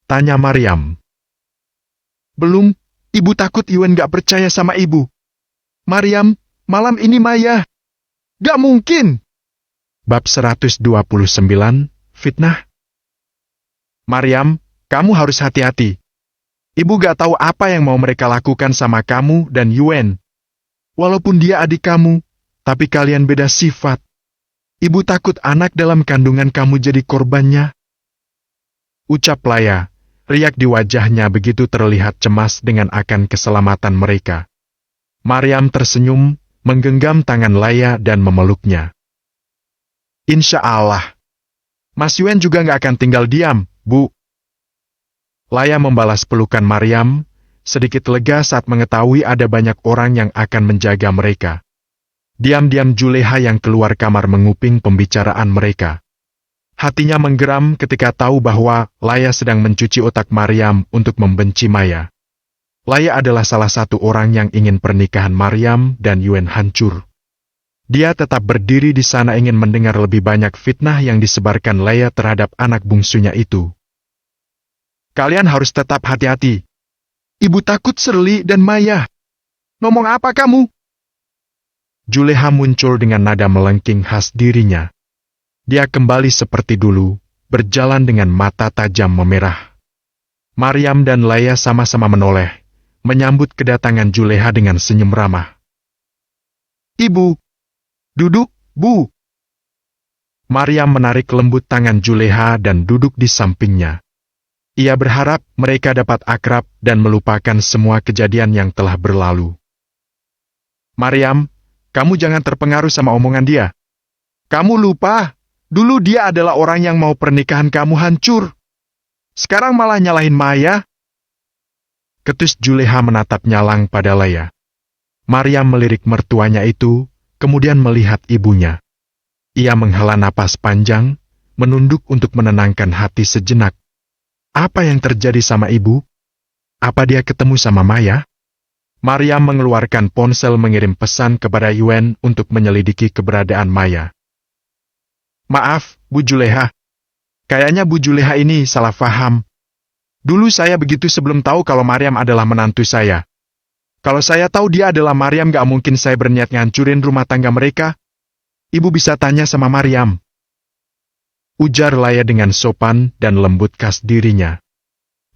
Tanya Maryam. Belum, ibu takut Yuen gak percaya sama ibu. Maryam, malam ini Maya. Gak mungkin. Bab 129, Fitnah. Maryam, kamu harus hati-hati. Ibu gak tahu apa yang mau mereka lakukan sama kamu dan Yuen. Walaupun dia adik kamu, tapi kalian beda sifat. Ibu takut anak dalam kandungan kamu jadi korbannya. Ucap Laya, riak di wajahnya begitu terlihat cemas dengan akan keselamatan mereka. Maryam tersenyum, menggenggam tangan Laya dan memeluknya. Insya Allah. Mas Yuen juga gak akan tinggal diam, Bu. Laya membalas pelukan Maryam, sedikit lega saat mengetahui ada banyak orang yang akan menjaga mereka. Diam-diam Juleha yang keluar kamar menguping pembicaraan mereka. Hatinya menggeram ketika tahu bahwa Laya sedang mencuci otak Maryam untuk membenci Maya. Laya adalah salah satu orang yang ingin pernikahan Maryam dan Yuen hancur. Dia tetap berdiri di sana ingin mendengar lebih banyak fitnah yang disebarkan Laya terhadap anak bungsunya itu. Kalian harus tetap hati-hati. Ibu takut Shirley dan Maya. Ngomong apa kamu? Juleha muncul dengan nada melengking khas dirinya. Dia kembali seperti dulu, berjalan dengan mata tajam memerah. Maryam dan Laya sama-sama menoleh, menyambut kedatangan Juleha dengan senyum ramah. Ibu. Duduk, Bu. Maryam menarik lembut tangan Juleha dan duduk di sampingnya. Ia berharap mereka dapat akrab dan melupakan semua kejadian yang telah berlalu. Maryam, kamu jangan terpengaruh sama omongan dia. Kamu lupa, dulu dia adalah orang yang mau pernikahan kamu hancur. Sekarang malah nyalahin Maya. Ketus Juleha menatap nyalang pada Laya. Maryam melirik mertuanya itu, kemudian melihat ibunya. Ia menghela napas panjang, menunduk untuk menenangkan hati sejenak. Apa yang terjadi sama ibu? Apa dia ketemu sama Maya? Maryam mengeluarkan ponsel mengirim pesan kepada Yuen untuk menyelidiki keberadaan Maya. Maaf, Bu Juleha. Kayaknya Bu Juleha ini salah paham. Dulu saya begitu sebelum tahu kalau Maryam adalah menantu saya. Kalau saya tahu dia adalah Maryam, gak mungkin saya berniat ngancurin rumah tangga mereka. Ibu bisa tanya sama Maryam. Ujar Laya dengan sopan dan lembut khas dirinya.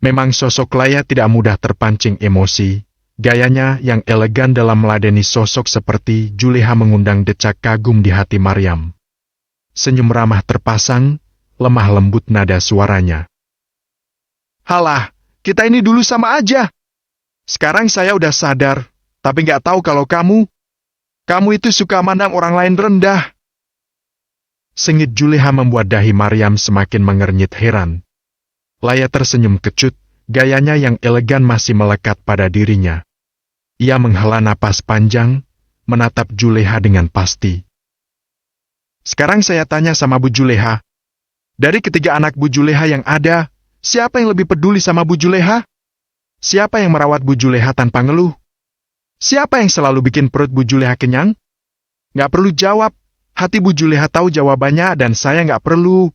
Memang sosok Laya tidak mudah terpancing emosi. Gayanya yang elegan dalam meladeni sosok seperti Juleha mengundang decak kagum di hati Maryam. Senyum ramah terpasang, lemah lembut nada suaranya. Halah, kita ini dulu sama aja. Sekarang saya udah sadar, tapi nggak tahu kalau kamu itu suka mandang orang lain rendah. Sengit Juleha membuat dahi Maryam semakin mengernyit heran. Laya tersenyum kecut, gayanya yang elegan masih melekat pada dirinya. Ia menghela napas panjang, menatap Juleha dengan pasti. Sekarang saya tanya sama Bu Juleha. Dari ketiga anak Bu Juleha yang ada, siapa yang lebih peduli sama Bu Juleha? Siapa yang merawat Bu Juleha tanpa ngeluh? Siapa yang selalu bikin perut Bu Juleha kenyang? Nggak perlu jawab, hati Bu Juleha tahu jawabannya dan saya nggak perlu.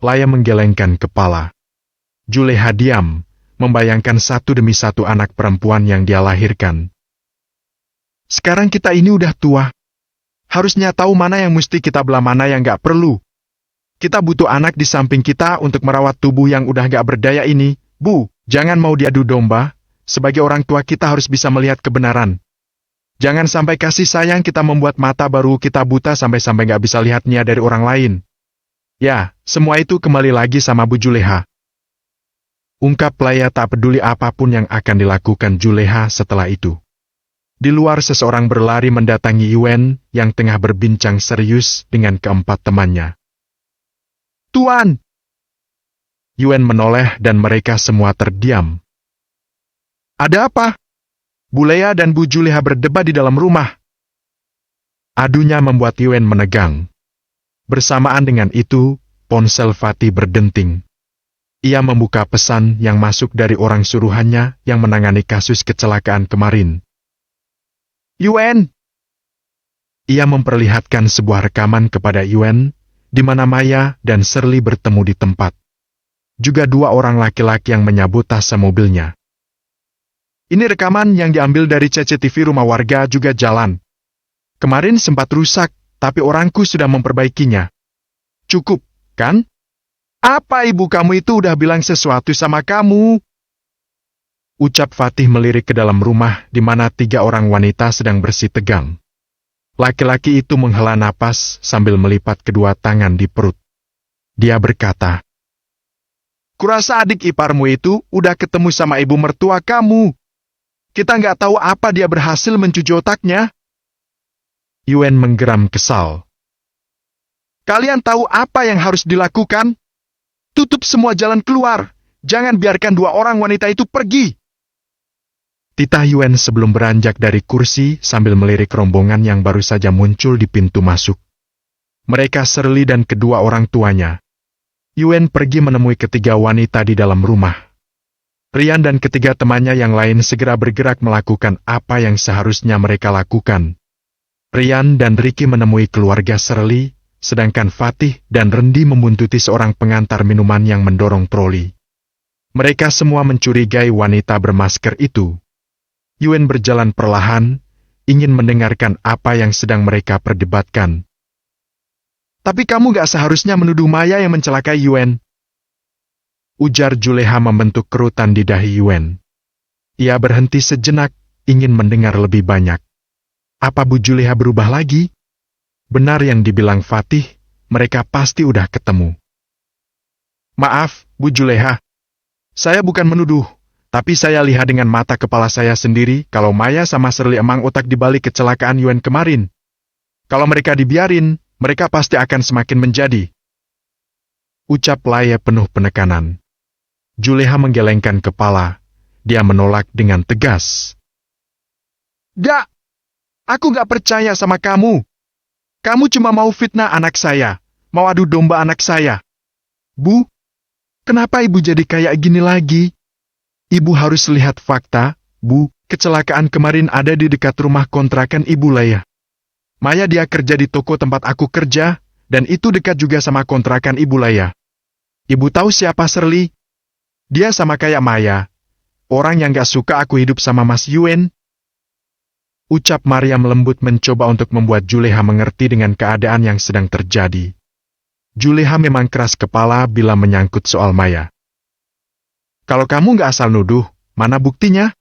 Laya menggelengkan kepala. Juleha diam, membayangkan satu demi satu anak perempuan yang dia lahirkan. Sekarang kita ini udah tua. Harusnya tahu mana yang mesti kita belah, mana yang nggak perlu. Kita butuh anak di samping kita untuk merawat tubuh yang udah nggak berdaya ini, Bu. Jangan mau diadu domba, sebagai orang tua kita harus bisa melihat kebenaran. Jangan sampai kasih sayang kita membuat mata baru kita buta sampai-sampai nggak bisa lihatnya dari orang lain. Ya, semua itu kembali lagi sama Bu Juleha. Ungkap Laya tak peduli apapun yang akan dilakukan Juleha setelah itu. Di luar seseorang berlari mendatangi Yuen yang tengah berbincang serius dengan keempat temannya. Tuan! Yuen menoleh dan mereka semua terdiam. Ada apa? Bu Lea dan Bu Juleha berdebat di dalam rumah. Adunya membuat Yuen menegang. Bersamaan dengan itu, ponsel Fatih berdenting. Ia membuka pesan yang masuk dari orang suruhannya yang menangani kasus kecelakaan kemarin. Yuen! Ia memperlihatkan sebuah rekaman kepada Yuen, di mana Maya dan Shirley bertemu di tempat. Juga dua orang laki-laki yang menyabotase mobilnya. Ini rekaman yang diambil dari CCTV rumah warga juga jalan. Kemarin sempat rusak, tapi orangku sudah memperbaikinya. Cukup, kan? Apa ibu kamu itu udah bilang sesuatu sama kamu? Ucap Fatih melirik ke dalam rumah di mana tiga orang wanita sedang bersih tegang. Laki-laki itu menghela napas sambil melipat kedua tangan di perut. Dia berkata, Kurasa adik iparmu itu udah ketemu sama ibu mertua kamu. Kita nggak tahu apa dia berhasil mencuci otaknya. Yuen menggeram kesal. Kalian tahu apa yang harus dilakukan? Tutup semua jalan keluar. Jangan biarkan dua orang wanita itu pergi. Titah Yuen sebelum beranjak dari kursi sambil melirik rombongan yang baru saja muncul di pintu masuk. Mereka Shirley dan kedua orang tuanya. Yuen pergi menemui ketiga wanita di dalam rumah. Rian dan ketiga temannya yang lain segera bergerak melakukan apa yang seharusnya mereka lakukan. Rian dan Ricky menemui keluarga Shirley, sedangkan Fatih dan Rendi membuntuti seorang pengantar minuman yang mendorong troli. Mereka semua mencurigai wanita bermasker itu. Yuen berjalan perlahan, ingin mendengarkan apa yang sedang mereka perdebatkan. Tapi kamu gak seharusnya menuduh Maya yang mencelakai Yuen. Ujar Juleha membentuk kerutan di dahi Yuen. Ia berhenti sejenak, ingin mendengar lebih banyak. Apa Bu Juleha berubah lagi? Benar yang dibilang Fatih, mereka pasti udah ketemu. Maaf, Bu Juleha. Saya bukan menuduh, tapi saya lihat dengan mata kepala saya sendiri kalau Maya sama Shirley emang otak dibalik kecelakaan Yuen kemarin. Kalau mereka dibiarin, mereka pasti akan semakin menjadi. Ucap Laya penuh penekanan. Juleha menggelengkan kepala. Dia menolak dengan tegas. Gak! Aku gak percaya sama kamu. Kamu cuma mau fitnah anak saya. Mau adu domba anak saya. Bu, kenapa ibu jadi kayak gini lagi? Ibu harus lihat fakta, Bu. Kecelakaan kemarin ada di dekat rumah kontrakan Ibu Laya. Maya dia kerja di toko tempat aku kerja, dan itu dekat juga sama kontrakan Ibu Laya. Ibu tahu siapa Shirley? Dia sama kayak Maya. orang yang gak suka aku hidup sama Mas Yuen. Ucap Maryam lembut mencoba untuk membuat Juleha mengerti dengan keadaan yang sedang terjadi. Juleha memang keras kepala bila menyangkut soal Maya. Kalau kamu gak asal nuduh, mana buktinya?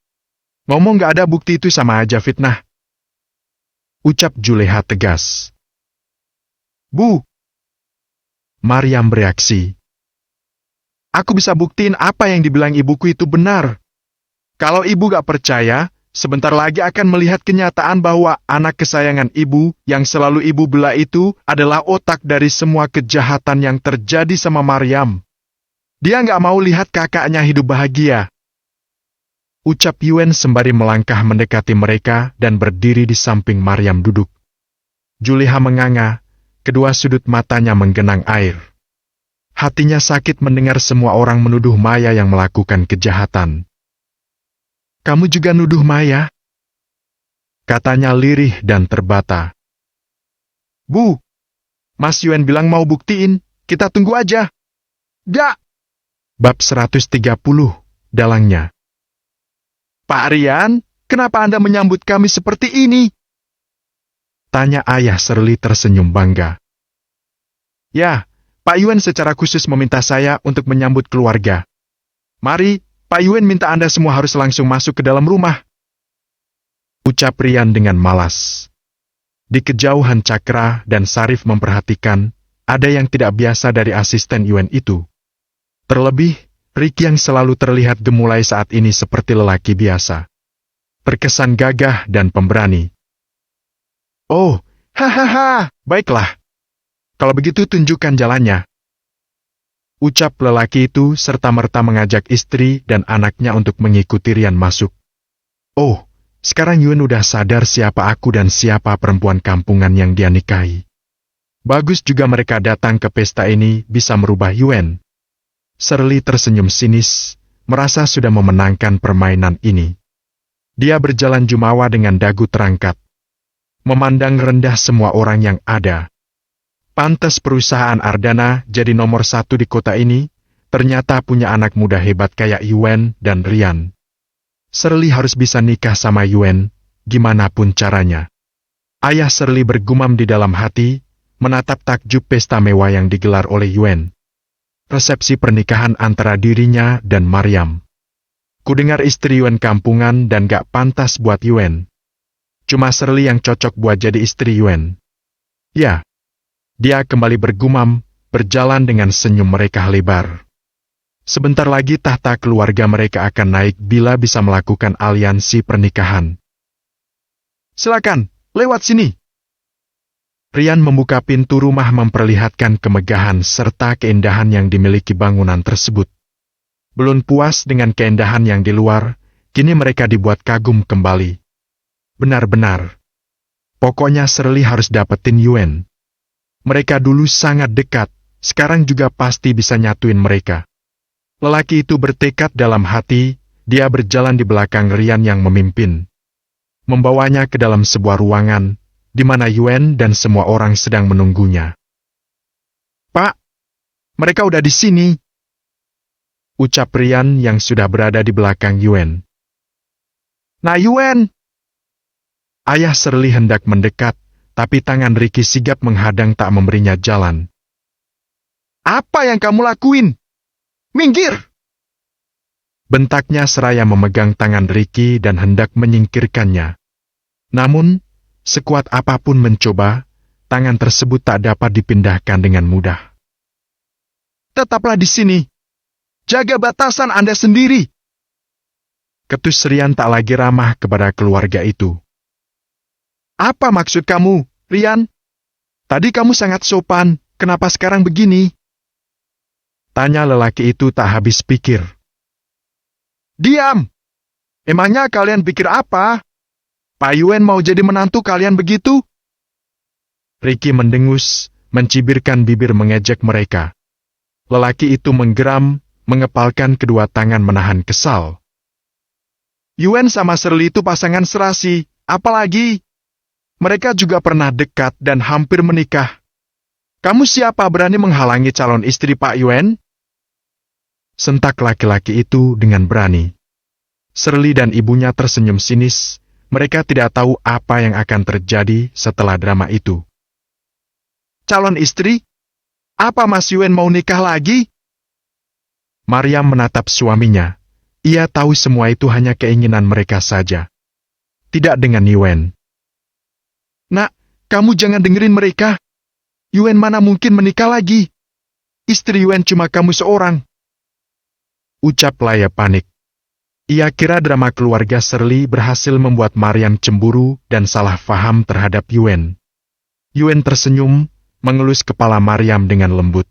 Ngomong gak ada bukti itu sama aja fitnah. Ucap Juleha tegas. Bu! Maryam bereaksi. Aku bisa buktiin apa yang dibilang ibuku itu benar. Kalau ibu gak percaya, sebentar lagi akan melihat kenyataan bahwa anak kesayangan ibu yang selalu ibu bela itu adalah otak dari semua kejahatan yang terjadi sama Maryam. Dia gak mau lihat kakaknya hidup bahagia. Ucap Yuen sembari melangkah mendekati mereka dan berdiri di samping Maryam duduk. Juleha menganga, kedua sudut matanya menggenang air. Hatinya sakit mendengar semua orang menuduh Maya yang melakukan kejahatan. Kamu juga nuduh Maya? Katanya lirih dan terbata. Bu! Mas Yuen bilang mau buktiin, kita tunggu aja. Gak! Bab 130, dalangnya. Pak Rian, kenapa Anda menyambut kami seperti ini? Tanya ayah Shirley tersenyum bangga. Ya, Pak Yuen secara khusus meminta saya untuk menyambut keluarga. Mari, Pak Yuen minta Anda semua harus langsung masuk ke dalam rumah. Ucap Rian dengan malas. Di kejauhan Cakra dan Sarif memperhatikan, ada yang tidak biasa dari asisten Yuen itu. Terlebih, Ricky yang selalu terlihat gemulai saat ini seperti lelaki biasa. Terkesan gagah dan pemberani. Oh, hahaha, baiklah. Kalau begitu tunjukkan jalannya. Ucap lelaki itu serta-merta mengajak istri dan anaknya untuk mengikuti Rian masuk. Oh, sekarang Yuen udah sadar siapa aku dan siapa perempuan kampungan yang dia nikahi. Bagus juga mereka datang ke pesta ini bisa merubah Yuen. Shirley tersenyum sinis, merasa sudah memenangkan permainan ini. Dia berjalan jumawa dengan dagu terangkat. Memandang rendah semua orang yang ada. Pantes perusahaan Ardana jadi nomor 1 di kota ini, ternyata punya anak muda hebat kayak Yuen dan Rian. Shirley harus bisa nikah sama Yuen, gimana pun caranya. Ayah Shirley bergumam di dalam hati, menatap takjub pesta mewah yang digelar oleh Yuen. Resepsi pernikahan antara dirinya dan Maryam. Kudengar istri Yuen kampungan dan gak pantas buat Yuen. Cuma Shirley yang cocok buat jadi istri Yuen. Ya. Dia kembali bergumam, berjalan dengan senyum mereka lebar. Sebentar lagi tahta keluarga mereka akan naik bila bisa melakukan aliansi pernikahan. Silakan, lewat sini. Rian membuka pintu rumah memperlihatkan kemegahan serta keindahan yang dimiliki bangunan tersebut. Belum puas dengan keindahan yang di luar, kini mereka dibuat kagum kembali. Benar-benar. Pokoknya Shirley harus dapetin Yuen. Mereka dulu sangat dekat, sekarang juga pasti bisa nyatuin mereka. Lelaki itu bertekad dalam hati, dia berjalan di belakang Rian yang memimpin. Membawanya ke dalam sebuah ruangan, di mana Yuen dan semua orang sedang menunggunya. Pak, mereka udah di sini. Ucap Rian yang sudah berada di belakang Yuen. Nah Yuen! Ayah Shirley hendak mendekat, tapi tangan Ricky sigap menghadang tak memberinya jalan. Apa yang kamu lakuin? Minggir! Bentaknya seraya memegang tangan Ricky dan hendak menyingkirkannya. Namun, sekuat apapun mencoba, tangan tersebut tak dapat dipindahkan dengan mudah. Tetaplah di sini. Jaga batasan Anda sendiri. Ketus Rian tak lagi ramah kepada keluarga itu. Apa maksud kamu, Rian? Tadi kamu sangat sopan, kenapa sekarang begini? Tanya lelaki itu tak habis pikir. Diam! Emangnya kalian pikir apa? Pak Yuen mau jadi menantu kalian begitu? Ricky mendengus, mencibirkan bibir mengejek mereka. Lelaki itu menggeram, mengepalkan kedua tangan menahan kesal. Yuen sama Shirley itu pasangan serasi, apalagi? Mereka juga pernah dekat dan hampir menikah. Kamu siapa berani menghalangi calon istri Pak Yuen? Sentak laki-laki itu dengan berani. Shirley dan ibunya tersenyum sinis. Mereka tidak tahu apa yang akan terjadi setelah drama itu. Calon istri? Apa Mas Yuen mau nikah lagi? Mariam menatap suaminya. Ia tahu semua itu hanya keinginan mereka saja. Tidak dengan Yuen. Nak, kamu jangan dengerin mereka. Yuen mana mungkin menikah lagi? Istri Yuen cuma kamu seorang. Ucap Laya panik. Ia kira drama keluarga Shirley berhasil membuat Mariam cemburu dan salah faham terhadap Yuen. Yuen tersenyum, mengelus kepala Mariam dengan lembut.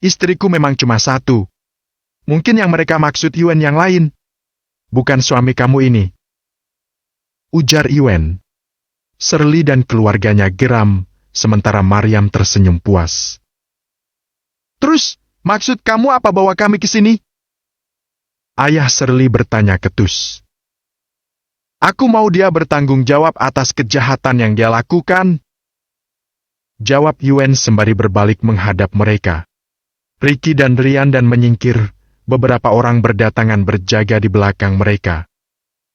Istriku memang cuma satu. Mungkin yang mereka maksud Yuen yang lain. Bukan suami kamu ini. Ujar Yuen. Shirley dan keluarganya geram, sementara Mariam tersenyum puas. Terus, maksud kamu apa bawa kami ke sini? Ayah Shirley bertanya ketus. Aku mau dia bertanggung jawab atas kejahatan yang dia lakukan. Jawab Yuen sembari berbalik menghadap mereka. Ricky dan Rian dan menyingkir, beberapa orang berdatangan berjaga di belakang mereka.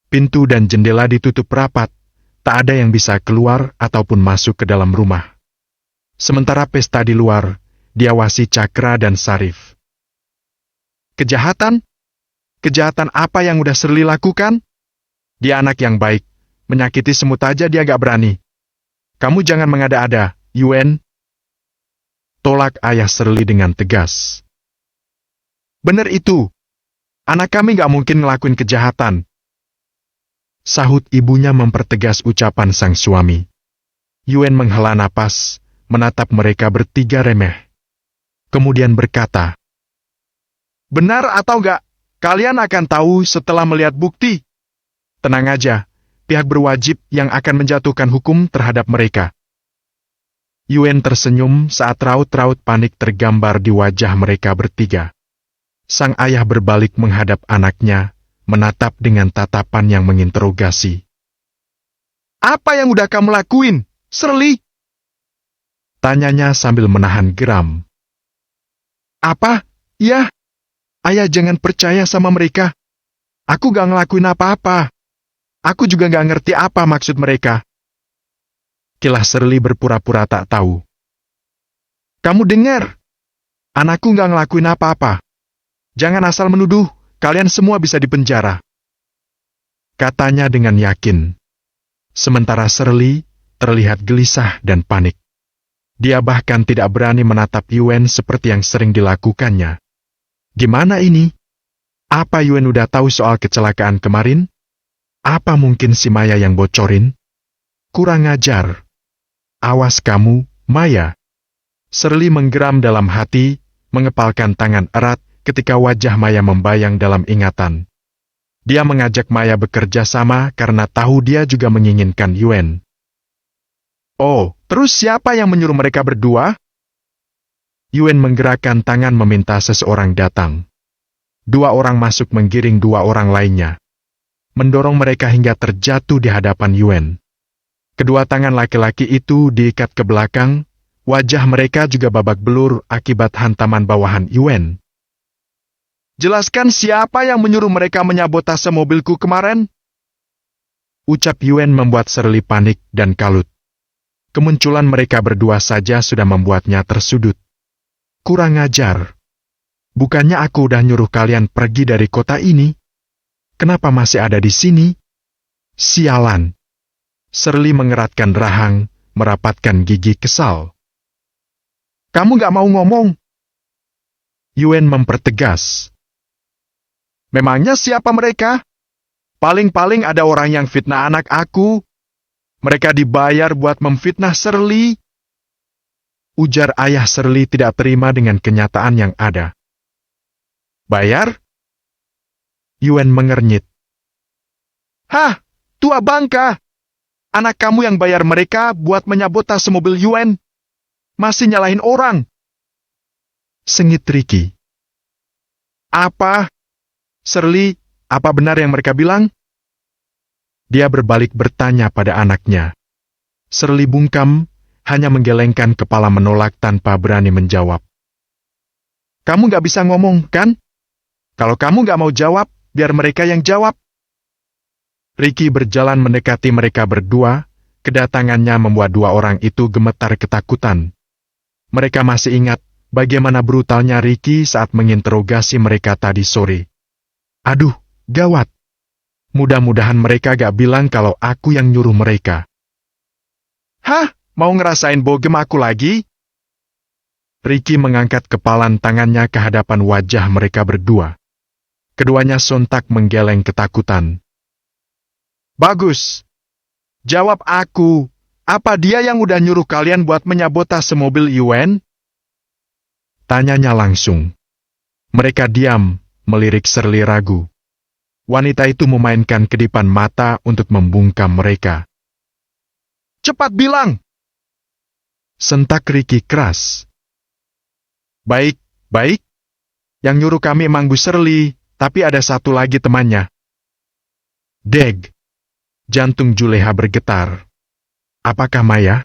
Pintu dan jendela ditutup rapat, tak ada yang bisa keluar ataupun masuk ke dalam rumah. Sementara pesta di luar, diawasi Cakra dan Sarif. Kejahatan? Kejahatan apa yang udah Shirley lakukan? Dia anak yang baik, menyakiti semut aja dia gak berani. Kamu jangan mengada-ada, Yuen. Tolak ayah Shirley dengan tegas. Bener itu. Anak kami gak mungkin ngelakuin kejahatan. Sahut ibunya mempertegas ucapan sang suami. Yuen menghela napas, menatap mereka bertiga remeh. Kemudian berkata, benar atau gak? Kalian akan tahu setelah melihat bukti. Tenang aja, pihak berwajib yang akan menjatuhkan hukum terhadap mereka. Yuen tersenyum saat raut-raut panik tergambar di wajah mereka bertiga. Sang ayah berbalik menghadap anaknya, menatap dengan tatapan yang menginterogasi. Apa yang udah kamu lakuin, Shirley? Tanyanya sambil menahan geram. Apa? Ya. Ayah jangan percaya sama mereka. Aku gak ngelakuin apa-apa. Aku juga gak ngerti apa maksud mereka. Kilah Shirley berpura-pura tak tahu. Kamu dengar? Anakku gak ngelakuin apa-apa. Jangan asal menuduh, kalian semua bisa dipenjara. Katanya dengan yakin. Sementara Shirley terlihat gelisah dan panik. Dia bahkan tidak berani menatap Yuen seperti yang sering dilakukannya. Gimana ini? Apa Yuen udah tahu soal kecelakaan kemarin? Apa mungkin si Maya yang bocorin? Kurang ajar. Awas kamu, Maya. Shirley menggeram dalam hati, mengepalkan tangan erat ketika wajah Maya membayang dalam ingatan. Dia mengajak Maya bekerja sama karena tahu dia juga menginginkan Yuen. Oh, terus siapa yang menyuruh mereka berdua? Yuen menggerakkan tangan meminta seseorang datang. 2 orang masuk menggiring 2 orang lainnya. Mendorong mereka hingga terjatuh di hadapan Yuen. Kedua tangan laki-laki itu diikat ke belakang, wajah mereka juga babak belur akibat hantaman bawahan Yuen. Jelaskan siapa yang menyuruh mereka menyabotase mobilku kemarin? Ucap Yuen membuat Shirley panik dan kalut. Kemunculan mereka berdua saja sudah membuatnya tersudut. Kurang ajar. Bukannya aku udah nyuruh kalian pergi dari kota ini? Kenapa masih ada di sini? Sialan. Shirley mengeratkan rahang, merapatkan gigi kesal. Kamu gak mau ngomong? Yuen mempertegas. Memangnya siapa mereka? Paling-paling ada orang yang fitnah anak aku. Mereka dibayar buat memfitnah Shirley. Ujar ayah Shirley tidak terima dengan kenyataan yang ada. Bayar? Yuen mengernyit. Hah, tua bangka. Anak kamu yang bayar mereka buat menyabotase mobil Yuen. Masih nyalahin orang. Sengit Ricky. Apa? Shirley, apa benar yang mereka bilang? Dia berbalik bertanya pada anaknya. Shirley bungkam, hanya menggelengkan kepala menolak tanpa berani menjawab. Kamu gak bisa ngomong, kan? Kalau kamu gak mau jawab, biar mereka yang jawab. Ricky berjalan mendekati mereka berdua, kedatangannya membuat dua orang itu gemetar ketakutan. Mereka masih ingat bagaimana brutalnya Ricky saat menginterogasi mereka tadi sore. Aduh, gawat. Mudah-mudahan mereka gak bilang kalau aku yang nyuruh mereka. Hah? Mau ngerasain bogem aku lagi? Ricky mengangkat kepalan tangannya ke hadapan wajah mereka berdua. Keduanya sontak menggeleng ketakutan. Bagus. Jawab aku, apa dia yang udah nyuruh kalian buat menyabotase mobil Yuen? Tanyanya langsung. Mereka diam, melirik Shirley ragu. Wanita itu memainkan kedipan mata untuk membungkam mereka. Cepat bilang! Sentak Ricky keras. Baik. Yang nyuruh kami emang Bu Shirley, tapi ada satu lagi temannya. Deg. Jantung Juleha bergetar. Apakah Maya?